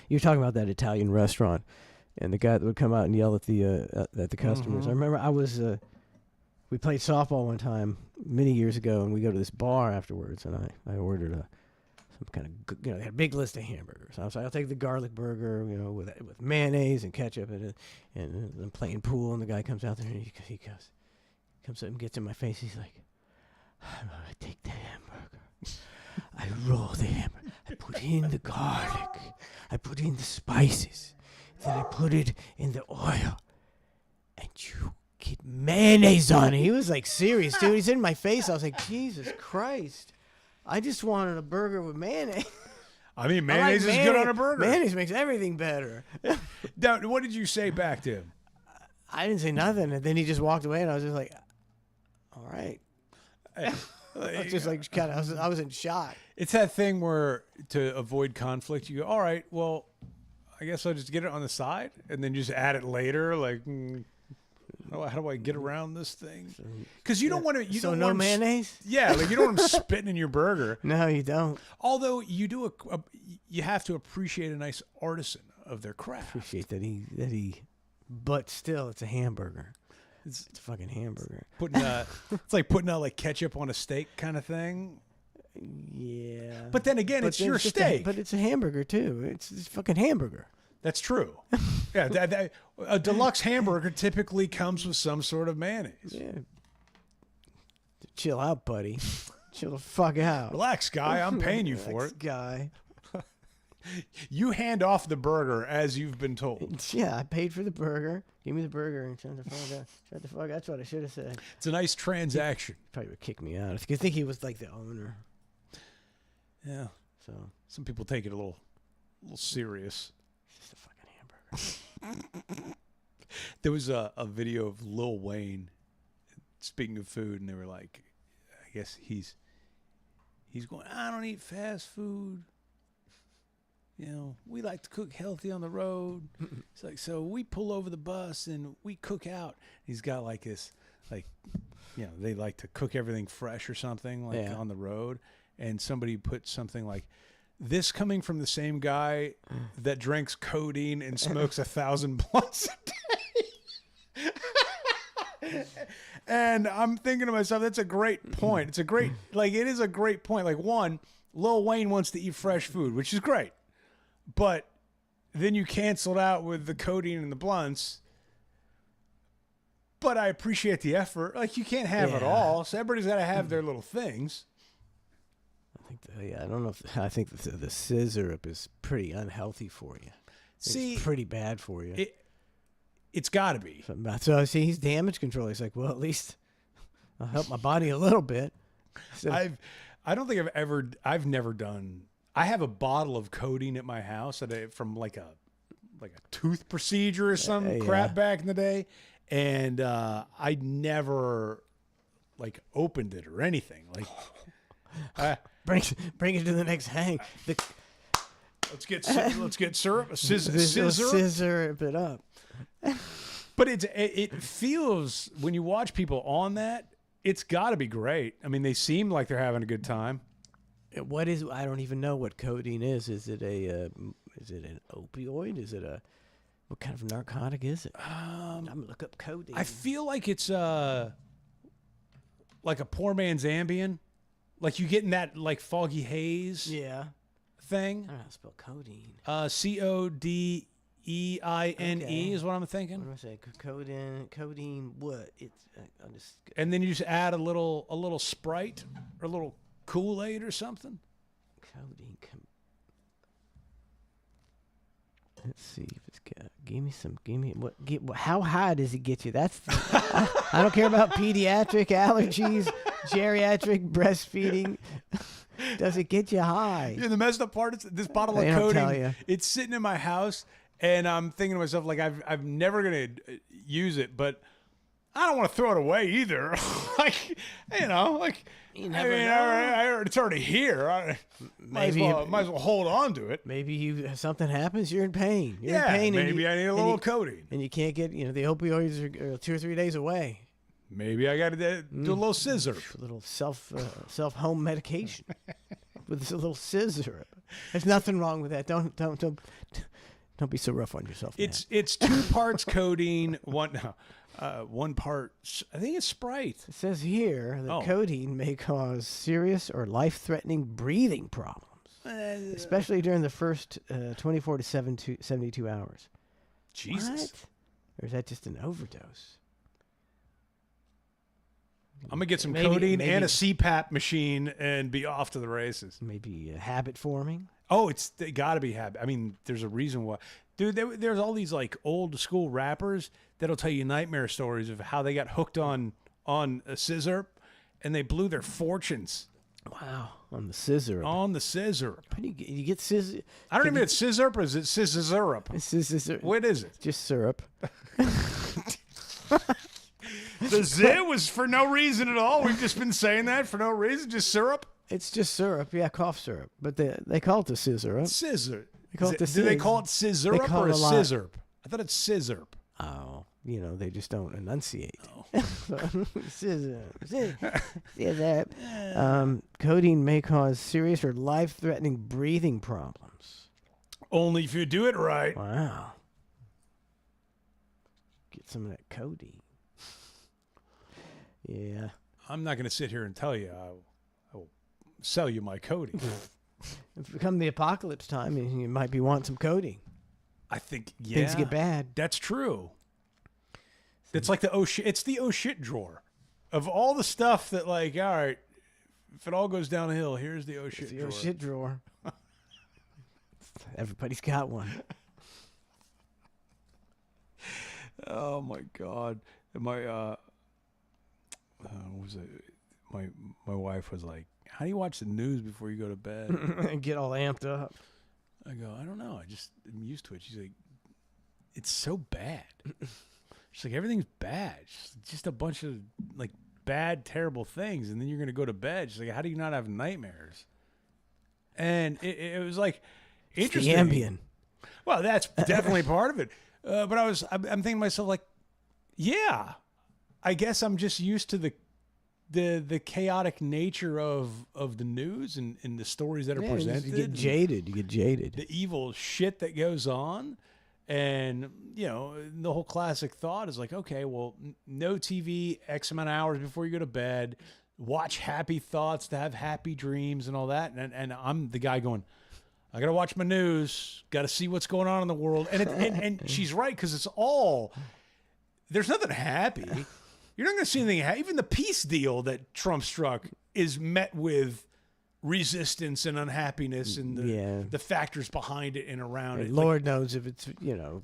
You're talking about that Italian restaurant and the guy that would come out and yell at the customers. Mm-hmm. I remember we played softball one time many years ago, and we go to this bar afterwards, and I ordered some kind of, they had a big list of hamburgers. I was like, I'll take the garlic burger, with mayonnaise and ketchup, and I'm playing pool, and the guy comes out there, and he comes up and gets in my face. He's like, I take the hamburger, I roll the hamburger, I put in the garlic, I put in the spices, then I put it in the oil, and you get mayonnaise on it. He was like serious, dude. He's in my face. I was like, Jesus Christ. I just wanted a burger with mayonnaise. I mean, mayonnaise is good on a burger. Mayonnaise makes everything better. Now, what did you say back to him? I didn't say nothing, and then he just walked away, and I was just like, all right. I was just like, I was in shock. It's that thing where, to avoid conflict, you go, all right, well, I guess I'll just get it on the side, and then just add it later, like... How do I get around this thing? Because you don't want to. You So don't no want 'em mayonnaise? Yeah, like you don't want them spitting in your burger. No, you don't. Although you do you have to appreciate a nice artisan of their craft. Appreciate that he, but still, it's a hamburger. It's a fucking hamburger. Putting it's like putting out like ketchup on a steak kind of thing. Yeah. But then again, it's then your just steak. but it's a hamburger too. It's a fucking hamburger. That's true. Yeah, a deluxe hamburger typically comes with some sort of mayonnaise. Yeah. Chill out, buddy. Chill the fuck out. Relax, guy. I'm paying you for Relax, it. guy. You hand off the burger as you've been told. Yeah, I paid for the burger. Give me the burger and shut the fuck up. Shut the fuck up. That's what I should have said. It's a nice transaction. Probably would kick me out. I think he was like the owner. Yeah. So Some people take it a little serious. it's just a fucking hamburger. There was a video of Lil Wayne speaking of food, and they were like, I guess he's going, I don't eat fast food. You know, we like to cook healthy on the road. It's like, so we pull over the bus and we cook out. He's got like this, like, you know, they like to cook everything fresh or something like on the road. And somebody put something like, this coming from the same guy that drinks codeine and smokes 1,000 blunts a day. And I'm thinking to myself, that's a great point. It's a great, like, it is a great point. Like, one, Lil Wayne wants to eat fresh food, which is great. But then you cancel it out with the codeine and the blunts. But I appreciate the effort. Like, you can't have it all. So everybody's got to have their little things. I don't know if I think the scissor is pretty unhealthy for you. See, it's pretty bad for you. It's got to be. So see, he's damage control. He's like, well, at least I'll help my body a little bit. So, I don't think I've never done. I have a bottle of codeine at my house from like a tooth procedure or some crap back in the day, and I never like opened it or anything. Like, bring it to the next hang. let's get syrup, scissor, scissor it up. But it feels when you watch people on that, it's got to be great. I mean, they seem like they're having a good time. What is? I don't even know what codeine is. Is it an opioid? Is it what kind of narcotic is it? I'm gonna look up codeine. I feel like it's like a poor man's Ambien. Like you getting that like foggy haze thing. I don't know how to spell codeine. CODEINE is what I'm thinking. What do I say? Codeine. What? It's. I'll just. And then you just add a little Sprite or a little Kool-Aid or something. Codeine. Let's see if it's got. Give me what? How high does it get you? That's. I don't care about pediatric allergies, geriatric breastfeeding. Does it get you high? Yeah, the messed up part is this bottle They of don't tell codeine. you. It's sitting in my house, and I'm thinking to myself like I'm never gonna use it, but I don't want to throw it away either. Like You never know. it's already here. Might as well hold on to it. Maybe something happens, you're in pain. You're in Yeah, pain. maybe I need a little codeine. And you can't get, the opioids are 2 or 3 days away. Maybe I got to do a little scissor. A little self home medication with this little scissor. There's nothing wrong with that. Don't be so rough on yourself. Man. It's 2 parts codeine, one part. I think it's Sprite. It says here that codeine may cause serious or life-threatening breathing problems, especially during the first 24 to 72 hours. Jesus. What? Or is that just an overdose? I'm gonna get some Maybe- codeine maybe- and a CPAP machine and be off to the races. Maybe habit forming. Oh, they got to be habit. I mean, there's a reason why, dude. There's all these like old school rappers that'll tell you nightmare stories of how they got hooked on a scissor, and they blew their fortunes Wow, on the scissor. on the scissor. You get scissor. I don't even know if it's scissor or is it scissorup? It's scissor. What is it? Just syrup. The Z was for no reason at all. We've just been saying that for no reason. Just syrup. It's just syrup. Yeah, cough syrup. But they call it the scissor. Scissor. They call it the Do they sizz. call it scissorup call or it a a lot. scissorp? I thought it's scissorp. Oh, they just don't enunciate. Oh. Codeine may cause serious or life-threatening breathing problems. Only if you do it right. Wow. Get some of that codeine. Yeah. I'm not going to sit here and tell you I will sell you my codeine. If it come the apocalypse time, you might be wanting some codeine. I think Things get bad. That's true. It's like it's the oh shit drawer of all the stuff that, like, all right, if it all goes downhill, here's the oh shit drawer. Oh shit drawer. Everybody's got one. Oh my God. My what was it? My wife was like, "How do you watch the news before you go to bed?" And get all amped up. I go, "I don't know. I'm used to it." She's like, "It's so bad." She's like, "Everything's bad. It's just a bunch of like bad, terrible things, and then you're gonna go to bed." She's like, "How do you not have nightmares?" And it was like interesting. The Ambien. Well, that's definitely part of it. But I'm thinking to myself, like, yeah, I guess I'm just used to the chaotic nature of the news and the stories that are presented. You get jaded. You get jaded. The evil shit that goes on. And, the whole classic thought is like, okay, well, no TV X amount of hours before you go to bed. Watch happy thoughts to have happy dreams and all that. And I'm the guy going, I got to watch my news. Got to see what's going on in the world. And she's right, because it's all, there's nothing happy. You're not going to see anything happy. Even the peace deal that Trump struck is met with resistance and unhappiness and the factors behind it and around it. Lord knows if it's,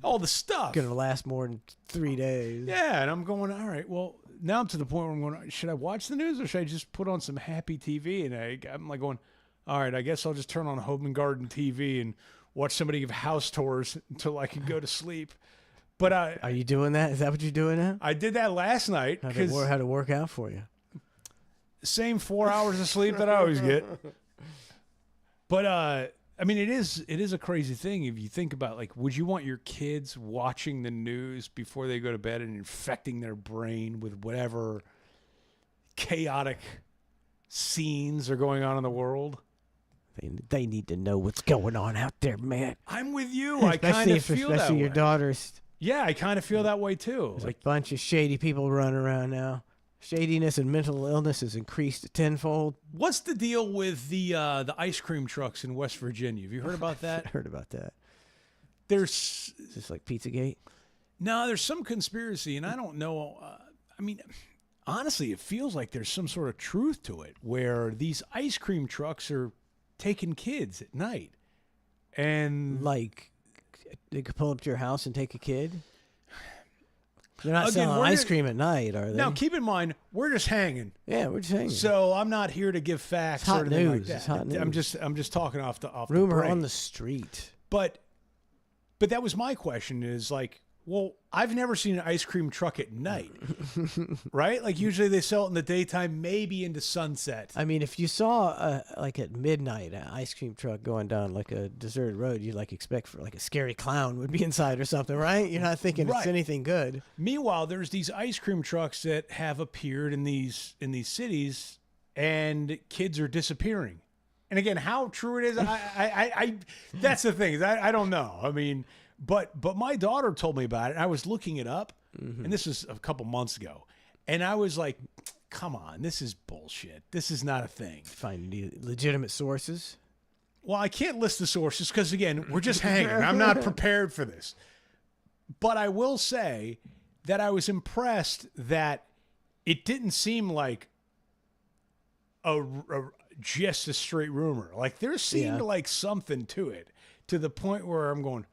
all the stuff. going to last more than 3 days. Yeah, and I'm going, all right, well, now I'm to the point where I'm going, should I watch the news or should I just put on some happy TV? And I'm like going, all right, I guess I'll just turn on Home and Garden TV and watch somebody give house tours until I can go to sleep. But are you doing that? Is that what you're doing now? I did that last night. How'd it work out for you? Same 4 hours of sleep that I always get. But I mean, it is a crazy thing if you think about, like, would you want your kids watching the news before they go to bed and infecting their brain with whatever chaotic scenes are going on in the world? They need to know what's going on out there, man. I'm with you. I kind of feel that way. Especially your daughters. Yeah, I kind of feel that way too. There's like a bunch of shady people running around now. Shadiness and mental illness has increased tenfold. What's the deal with the ice cream trucks in West Virginia? Have you heard about that? I heard about that. There's Is this like Pizzagate? No, there's some conspiracy, and I don't know. I mean, honestly, it feels like there's some sort of truth to it, where these ice cream trucks are taking kids at night, and like they could pull up to your house and take a kid. They're not selling ice cream at night, are they? Now, keep in mind, we're just hanging. Yeah, we're just hanging. So I'm not here to give facts or anything like that. It's hot news. I'm just talking off the rumor break. on the street. But that was my question, is like, well, I've never seen an ice cream truck at night, right? Like, usually they sell it in the daytime, maybe into sunset. I mean, if you saw like at midnight an ice cream truck going down like a deserted road, you'd like expect for like a scary clown would be inside or something, right? You're not thinking it's anything good. Meanwhile, there's these ice cream trucks that have appeared in these cities, and kids are disappearing. And again, how true it is, I that's the thing. I don't know. I mean. But my daughter told me about it, and I was looking it up, and this was a couple months ago, and I was like, come on, this is bullshit. This is not a thing. Find any legitimate sources? Well, I can't list the sources because, again, we're just hanging. I'm not prepared for this. But I will say that I was impressed that it didn't seem like just a straight rumor. Like, there seemed like something to it, to the point where I'm going,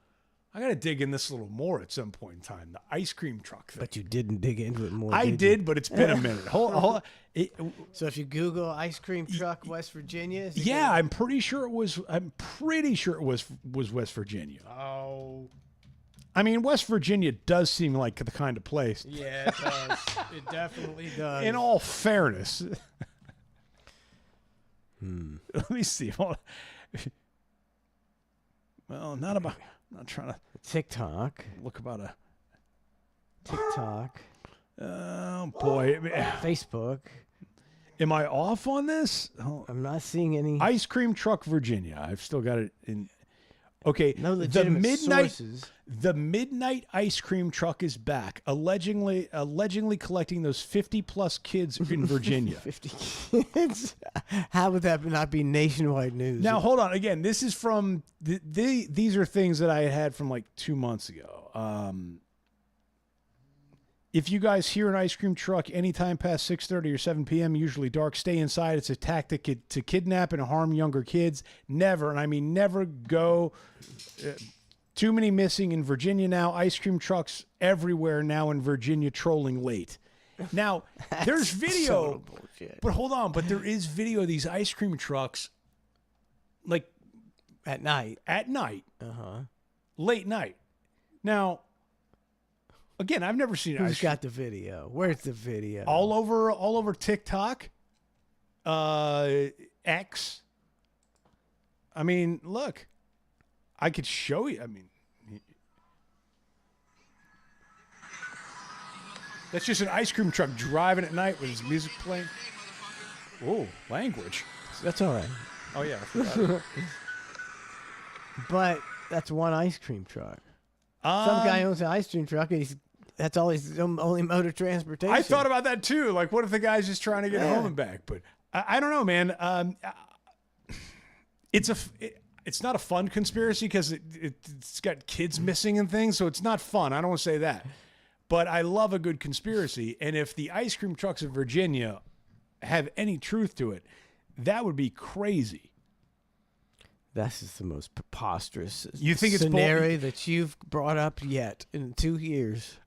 I got to dig in this a little more at some point in time. The ice cream truck thing. But you didn't dig into it more. I did, but it's been a minute. Hold. So if you Google ice cream truck West Virginia, I'm pretty sure it was. Was West Virginia. Oh, I mean, West Virginia does seem like the kind of place. Yeah, it does. It definitely does. In all fairness. Let me see. Well, not about. I'm not trying to TikTok. look about a TikTok, Oh boy, Facebook. am I off on this? Oh, I'm not seeing any. Ice Cream Truck, Virginia. I've still got it in. Okay, No legitimate sources. The midnight ice cream truck is back, allegedly collecting those 50+ kids in Virginia. 50 kids. How would that not be nationwide news? Now hold on. Again, this is from these are things that I had from like 2 months ago. If you guys hear an ice cream truck anytime past 6:30 or 7 p.m., usually dark, stay inside. It's a tactic to kidnap and harm younger kids. Never, and I mean never go. Too many missing in Virginia now. Ice cream trucks everywhere now in Virginia trolling late. Now, there's video. Total bullshit. But hold on. But there is video of these ice cream trucks like At night. late night. Now, again, I've never seen Who's ice cream got the video? Where's the video? all over TikTok, X. I mean, look, I could show you. I mean, that's just an ice cream truck driving at night with his music playing. Oh, language. That's all right. Oh yeah, I forgot. But that's one ice cream truck. Some guy owns an ice cream truck, and that's all his only mode of transportation. I thought about that too. Like, what if the guy's just trying to get home and back? But I don't know, man. It's not a fun conspiracy because it's got kids missing and things, so it's not fun. I don't want to say that. But I love a good conspiracy, and if the ice cream trucks of Virginia have any truth to it, that would be crazy. This is the most preposterous You think it's scenario that you've brought up yet in 2 years.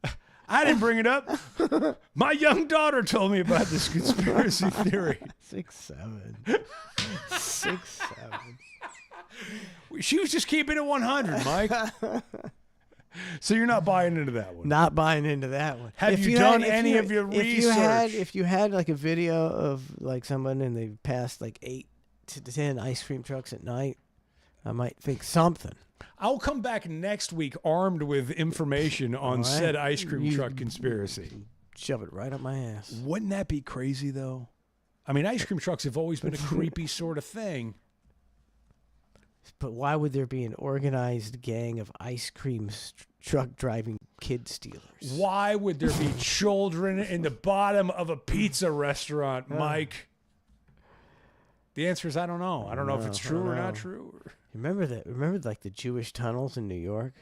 I didn't bring it up. My young daughter told me about this conspiracy theory. 6, 7. 6, 7. She was just keeping it 100, Mike. So you're not buying into that one. Not buying into that one. Have you done any of your research? If you had like a video of like someone and they passed like 8 to 10 ice cream trucks at night, I might think something. I'll come back next week armed with information on right. said ice cream truck conspiracy. Shove it right up my ass. Wouldn't that be crazy, though? I mean, ice cream trucks have always been a creepy sort of thing. But why would there be an organized gang of ice cream truck driving kid stealers? Why would there be children in the bottom of a pizza restaurant, Mike? The answer is I don't know. I don't know if it's true or not true. Remember that? Remember like the Jewish tunnels in New York?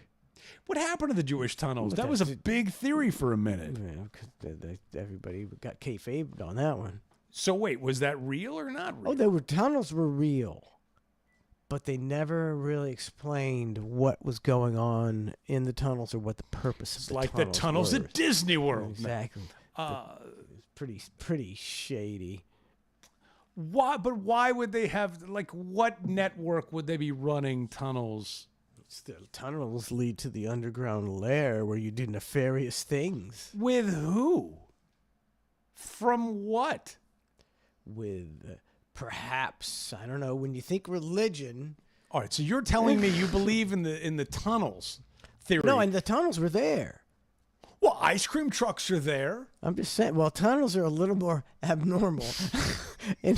What happened to the Jewish tunnels? That was a big theory for a minute. Yeah, because everybody got kayfabed on that one. So wait, was that real or not real? Oh, tunnels were real, but they never really explained what was going on in the tunnels or what the purpose of It's the like tunnels the tunnels were. at Disney World. Exactly. It's pretty shady. Why? But why would they have what network would they be running tunnels? The tunnels lead to the underground lair where you do nefarious things. With who? From what? With perhaps, I don't know, when you think religion. All right, so you're telling me you believe in the tunnels theory? No, and the tunnels were there. Well, ice cream trucks are there. I'm just saying. Well, tunnels are a little more abnormal. in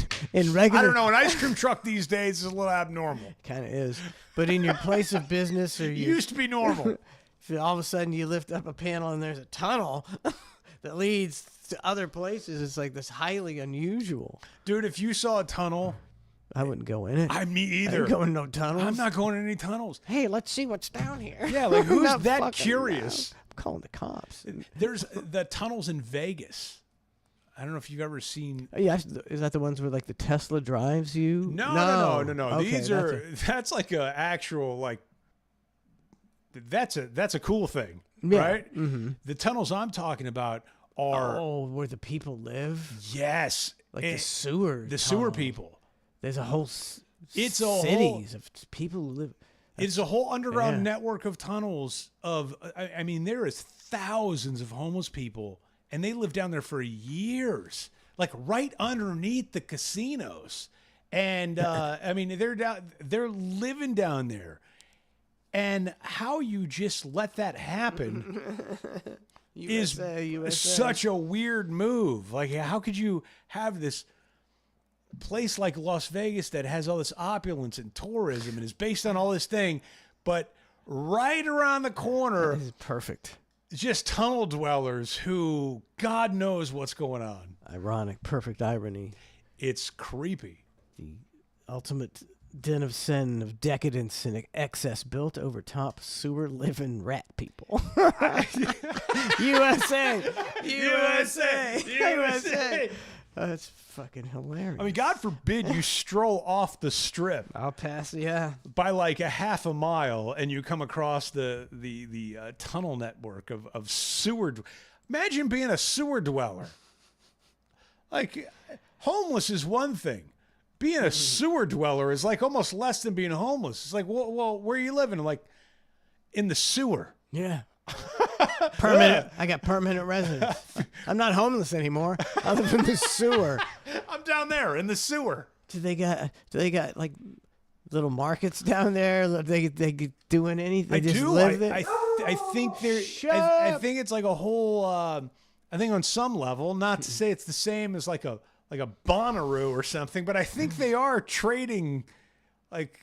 regular, I don't know. An ice cream truck these days is a little abnormal. Kind of is. But in your place of business, or It used to be normal. if all of a sudden you lift up a panel and there's a tunnel that leads to other places, it's like this highly unusual. Dude, if you saw a tunnel, I wouldn't go in it. me I either. ain't going in no tunnels. I'm not going in any tunnels. Hey, let's see what's down here. Yeah, like I'm who's not that fucking curious? around. I'm calling the cops. There's the tunnels in Vegas. I don't know if you've ever seen. Yeah, is that the ones where like the Tesla drives you? No. Okay, These that's like a actual that's a cool thing, Yeah. right? Mm-hmm. The tunnels I'm talking about are where the people live, yes, like the sewer. the sewer tunnel. people. There's a whole It's a cities of people who live. It's a whole underground Yeah. network of tunnels of. I mean, there is thousands of homeless people, and they live down there for years, like right underneath the casinos. And I mean, they're living down there, and how you just let that happen? USA. such a weird move. Like, how could you have this place like Las Vegas that has all this opulence and tourism and is based on all this thing, but right around the corner, This is perfect. just tunnel dwellers who God knows what's going on. Ironic, perfect irony. It's creepy. The ultimate den of sin, of decadence and excess built over top sewer living rat people. USA! USA! That's fucking hilarious. I mean, God forbid you stroll off the strip I'll pass, yeah. by like a half a mile and you come across the tunnel network of sewer. Imagine being a sewer dweller. Like, homeless is one thing. Being a sewer dweller is like almost less than being homeless. It's like, well, where are you living? I'm like, in the sewer. Yeah. Permanent. I got permanent residence. I'm not homeless anymore. I live in the sewer. I'm down there in the sewer. Do they got like little markets down there? They doing anything? They I just do. live there? I think there. Shut I up. think it's like a whole. I think on some level, not to say it's the same as like a Bonnaroo or something, but I think they are trading, like.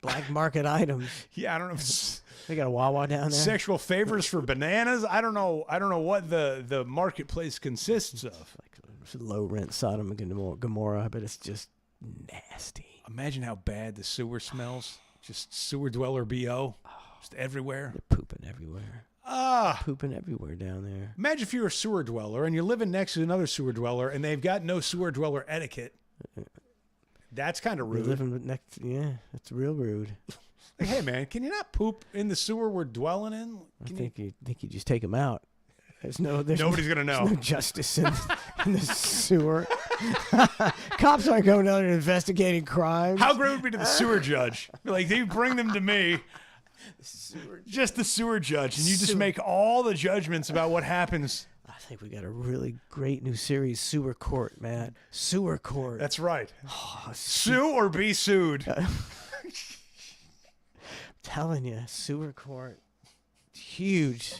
Black market items. Yeah, I don't know. If it's They got a Wawa down there. sexual favors for bananas. I don't know. I don't know what the marketplace consists of. Like low rent Sodom and Gomorrah, but it's just nasty. Imagine how bad the sewer smells. Just sewer dweller BO, just everywhere. They're pooping everywhere. Pooping everywhere down there. Imagine if you're a sewer dweller and you're living next to another sewer dweller and they've got no sewer dweller etiquette. That's kind of We're rude. living next. Yeah, it's real rude. Like, hey man, can you not poop in the sewer we're dwelling in? I think you just take them out. There's Nobody's gonna know. There's no justice in the sewer. Cops aren't going down there investigating crimes. How great would it be to the sewer judge? Be like, they bring them to me. Just the sewer judge, and you just make all the judgments about what happens. I think we got a really great new series, Sewer Court, Matt. Sewer Court. That's right. Sue or be sued. I'm telling you, Sewer Court. Huge.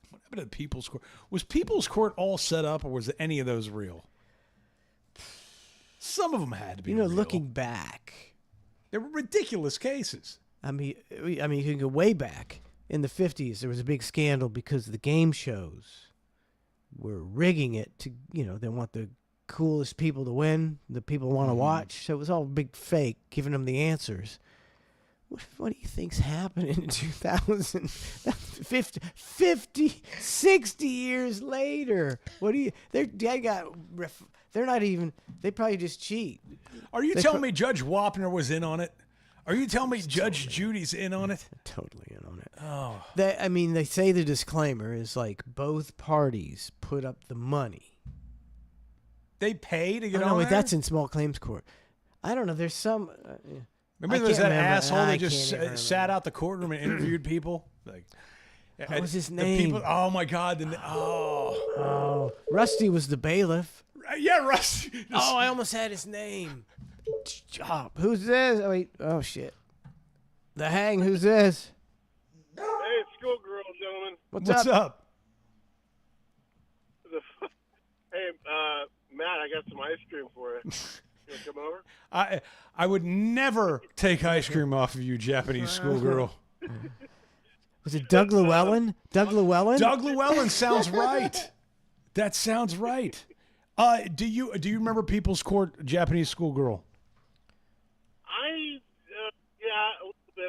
What happened to People's Court? Was People's Court all set up, or was any of those real? Some of them had to be. Real. Looking back, they were ridiculous cases. I mean, you can go way back. In the 50s, there was a big scandal because the game shows were rigging it to, they want the coolest people to win, the people want to watch. So it was all big fake, giving them the answers. What do you think's happening in 2000? 50, 60 years later. They're not even, they probably just cheat. Are you telling me Judge Wapner was in on it? Are you telling me Judge Judy's in on it? Totally in on it. Oh. They say the disclaimer is like both parties put up the money. They pay to get Oh, on no, there? that's in small claims court. I don't know. There's some. Remember there was that asshole that just sat out the courtroom and interviewed people? Like, What was his the name? people, oh my God! Oh, Rusty was the bailiff. Yeah, Rusty. Oh, I almost had his name. Who's this? Oh, wait. Oh, shit. The Hang. Who's this? Hey, it's schoolgirl, gentlemen. What's up? Hey, Matt, I got some ice cream for you. You want to come over? I would never take ice cream off of you, Japanese schoolgirl. Was it Doug Llewellyn? Doug Llewellyn? Doug Llewellyn sounds right. That sounds right. Do you remember People's Court, Japanese schoolgirl? Yeah, a little bit.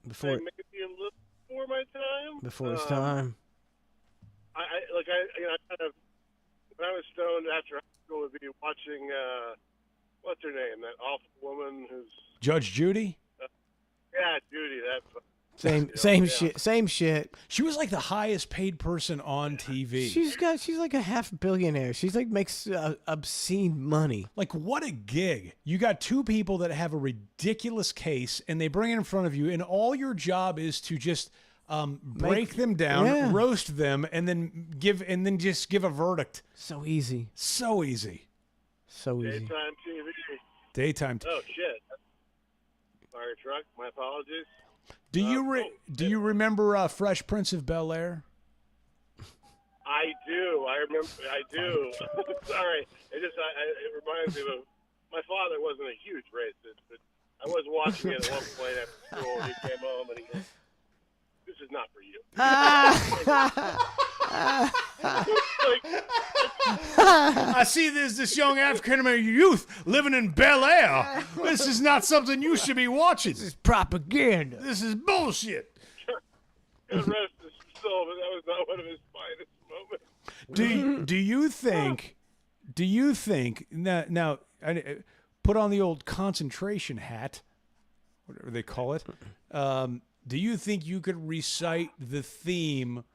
Before maybe a little before my time. Before his time. I kind of, when I was stoned after high school, would be watching, what's her name? That awful woman who's. Judge Judy? Yeah, Judy. That's. Same shit. She was like the highest paid person on TV. She's like a half billionaire. She's like makes obscene money. Like, what a gig. You got two people that have a ridiculous case and they bring it in front of you, and all your job is to just break them down, roast them, and then give a verdict. So easy. So easy. So easy. Daytime TV. Daytime. Oh shit. Fire truck. My apologies. Do you remember Fresh Prince of Bel-Air? I do. I remember. I do. Sorry. It reminds me of my father wasn't a huge racist, but I was watching it at one point after school. And he came home and he goes, "This is not for you." I see there's this young African American youth living in Bel Air. This is not something you should be watching. This is Propaganda. This is bullshit. God rest his soul, but that was not one of his finest moments. Do you think now put on the old concentration hat, whatever they call it. Do you think you could recite the theme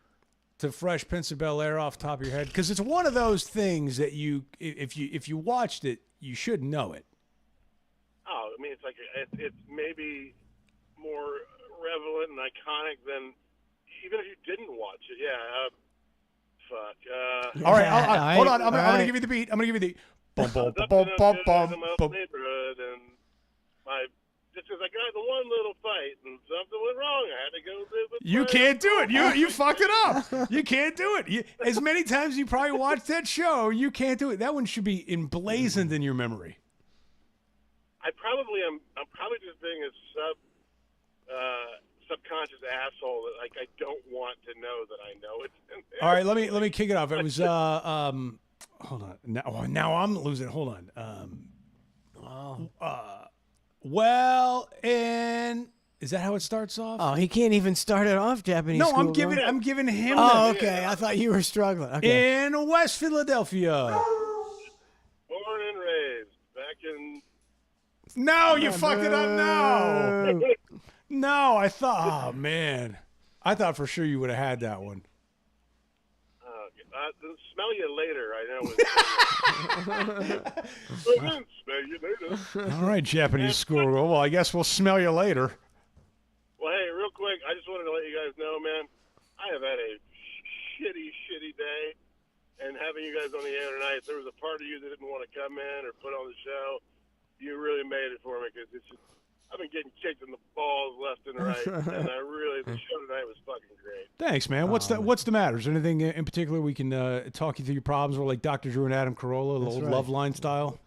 to Fresh Prince of Bel Air off the top of your head? Because it's one of those things that if you watched it, you should know it. Oh, I mean, it's like it's maybe more relevant and iconic than even if you didn't watch it. Yeah. Fuck. All right, hold on. I'm gonna give you the beat. I'm gonna give you the bum bum bum bum bum bum. Neighborhood and just because I got the one little fight and something went wrong, I had to go live with. You can't do it. You fucked it up. You can't do it. As many times you probably watched that show, you can't do it. That one should be emblazoned in your memory. I'm probably just being a subconscious asshole that like I don't want to know that I know it's in there. All right, let me kick it off. It was hold on. Now I'm losing. Hold on. Well, and is that how it starts off? Oh, he can't even start it off Japanese. No, school, I'm giving him. Oh, okay. I thought you were struggling. Okay. In West Philadelphia. Born and raised back in. No, you fucked it up now. No, I thought. Oh man, I thought for sure you would have had that one. Smell you later. I know. Smell you later. All right, Japanese schoolgirl. Well, I guess we'll smell you later. Well, hey, real quick, I just wanted to let you guys know, man, I have had a shitty day, and having you guys on the air tonight, if there was a part of you that didn't want to come in or put on the show, you really made it for me because I've been getting kicked in the balls left and right, and the show tonight was fucking great. Thanks, man. What's the matter? Is there anything in particular we can talk you through your problems, or like Dr. Drew and Adam Carolla, the old Love Line style?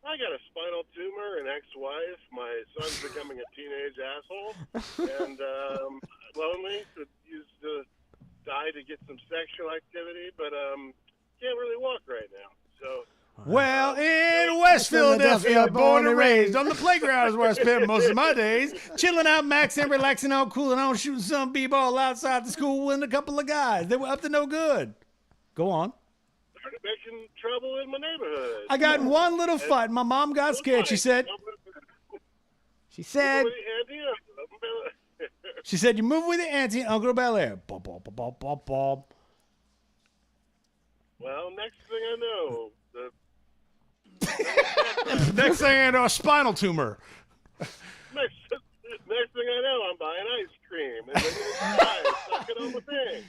I got a spinal tumor, an ex-wife. My son's becoming a teenage asshole, and lonely. Could use to die to get some sexual activity, but can't really walk right now. So. Well, in West Philadelphia, born and raised on the playground is where I spent most of my days, chilling out, maxing, relaxing out, cooling out, shooting some b-ball outside the school with a couple of guys. They were up to no good. Go on. Started making trouble in my neighborhood. I got in one little fight. My mom got scared. She said, you move with the auntie and Uncle Bel Air. Bob, bob, bob, bob, bob, bob. Well, next thing I know, next thing I know, a spinal tumor. Next thing I know, I'm buying ice cream. And then suck it on the thing.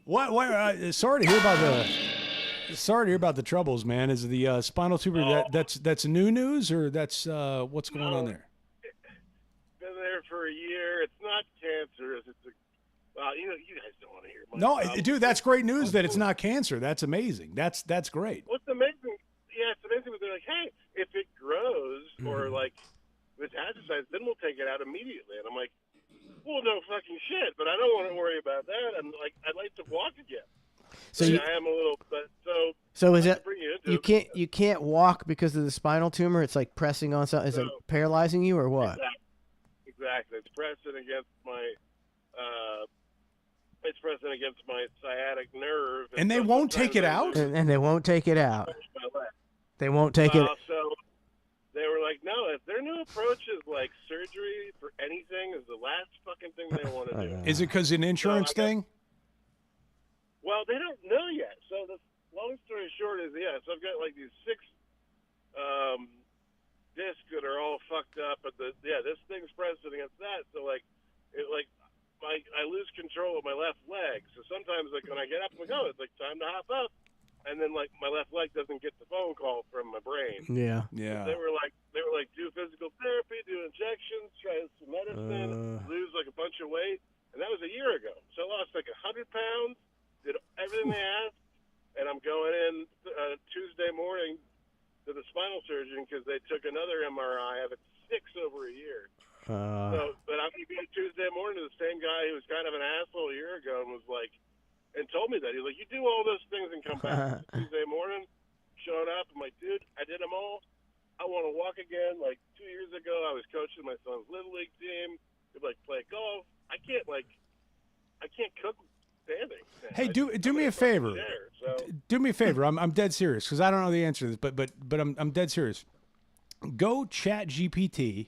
What? Sorry to hear about the troubles, man. Is the spinal tumor that's new news, or that's what's going on there? Been there for a year. It's not cancerous. It's you guys don't want to hear. Dude, that's great news that it's not cancer. That's amazing. That's great. What's amazing? Yeah, it's amazing. But they're like, hey, if it grows or like metastasizes, then we'll take it out immediately. And I'm like, well, no fucking shit. But I don't want to worry about that. I'm like, I'd like to walk again. So I am a little, but so is it? You can't walk because of the spinal tumor. It's like pressing on something. Is it paralyzing you or what? Exactly. It's pressing against my. It's pressing against my sciatic nerve. And they won't take it out? And they won't take it out. They won't take it. So they were like, no, if their new approach is like surgery for anything is the last fucking thing they want to do. Is it because an insurance thing? Well, they don't know yet. So the long story short is, so I've got like these 6 discs that are all fucked up. But this thing's pressing against that. So I lose control of my left leg. So sometimes, like when I get up, I'm like, oh, it's like time to hop up, and then like my left leg doesn't get the phone call from my brain. Yeah. They were like, do physical therapy, do injections, try some medicine, lose like a bunch of weight, and that was a year ago. So I lost like 100 pounds, did everything they asked, and I'm going in Tuesday morning to the spinal surgeon because they took another MRI. I have it 6 over a year. But I'm going to be Tuesday morning to the same guy who was kind of an asshole a year ago and was like, and told me that. He was like, you do all those things and come back Tuesday morning. Showed up. I'm like, dude, I did them all. I want to walk again. Like 2 years ago, I was coaching my son's Little League team. We'd like play golf. I can't cook standing. Hey, do me a favor. Do me a favor. I'm dead serious because I don't know the answer to this, but I'm dead serious. Go chat GPT.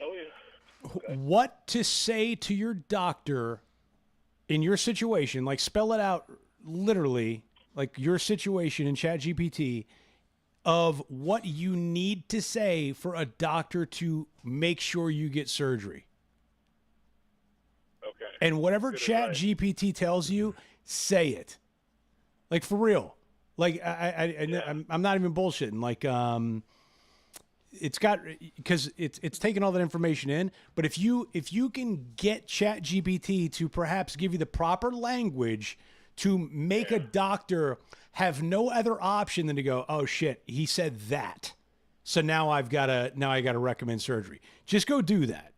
Oh yeah. Okay. What to say to your doctor in your situation? Like spell it out literally, like your situation in chat GPT of what you need to say for a doctor to make sure you get surgery. Okay. And whatever Good chat advice. GPT tells you, say it. Like for real. Like I'm not even bullshitting. Like it's got, because it's taking all that information in. But if you can get chat GPT to perhaps give you the proper language to make a doctor have no other option than to go, oh shit, he said that, so now I gotta recommend surgery. Just go do that.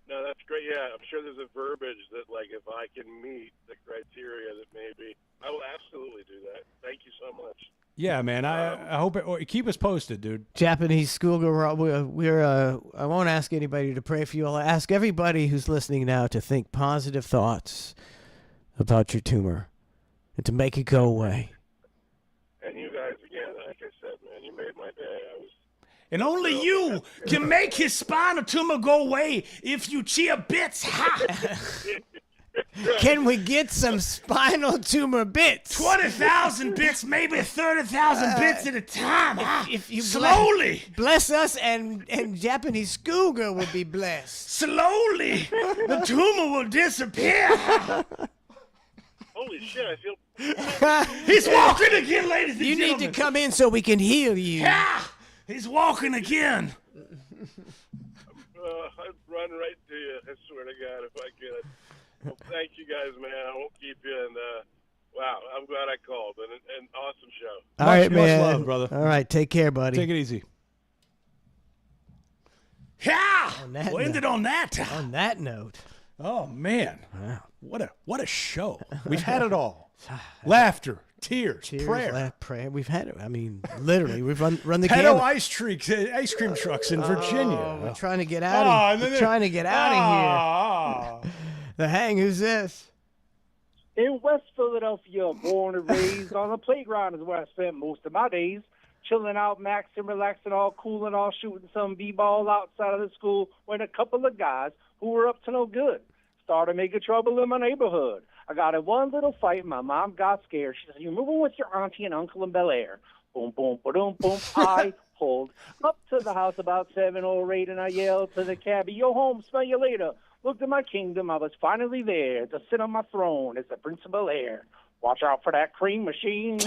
No, that's great. Yeah, I'm sure there's a verbiage that, like, if I can meet the criteria, that maybe I will absolutely do that. Thank you so much. Yeah, man. I hope keep us posted, dude. Japanese schoolgirl. I won't ask anybody to pray for you. I'll ask everybody who's listening now to think positive thoughts about your tumor and to make it go away. And you guys, again, like I said, man, you made my day. And only you can make his spinal tumor go away if you cheer bits. Ha! Can we get some spinal tumor bits? 20,000 bits, maybe 30,000 bits at a time. If you slowly, bless us, and Japanese schoolgirl will be blessed. slowly, the tumor will disappear. Holy shit, I feel... He's walking again, ladies and You gentlemen. need to come in so we can heal you. Ah, he's walking again. I'd run right to you, I swear to God, if I could. Well, thank you guys, man. I won't keep you. And wow, I'm glad I called. And an awesome show. All right, much man. love, brother. All right, take care, buddy. Take it easy. Yeah, that we'll end it on that. On that note. Oh man, wow. What a show. We've had it all. Laughter, tears, prayer. Prayer. We've had it. I mean, literally, we've run the Pedo gamut. ice cream trucks in Virginia. We're trying to get out of here. We're trying to get out of here. The Hang, who's this? In West Philadelphia, born and raised on the playground is where I spent most of my days. Chilling out, maxing, relaxing, all cool and all, shooting some b-ball outside of the school when a couple of guys who were up to no good started making trouble in my neighborhood. I got in one little fight. My mom got scared. She said, "You're moving with your auntie and uncle in Bel Air." Boom, boom, ba-doom, boom. I pulled up to the house about 7 or 8, and I yelled to the cabbie, "Yo, home, smell you later." Looked at my kingdom. I was finally there to sit on my throne as the Prince of Bel Air. Watch out for that cream machine.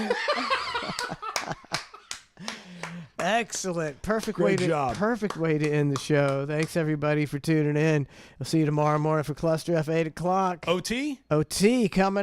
Excellent. Perfect Great way job. Perfect way to end the show. Thanks, everybody, for tuning in. We'll see you tomorrow morning for Cluster F, 8 o'clock. OT? OT coming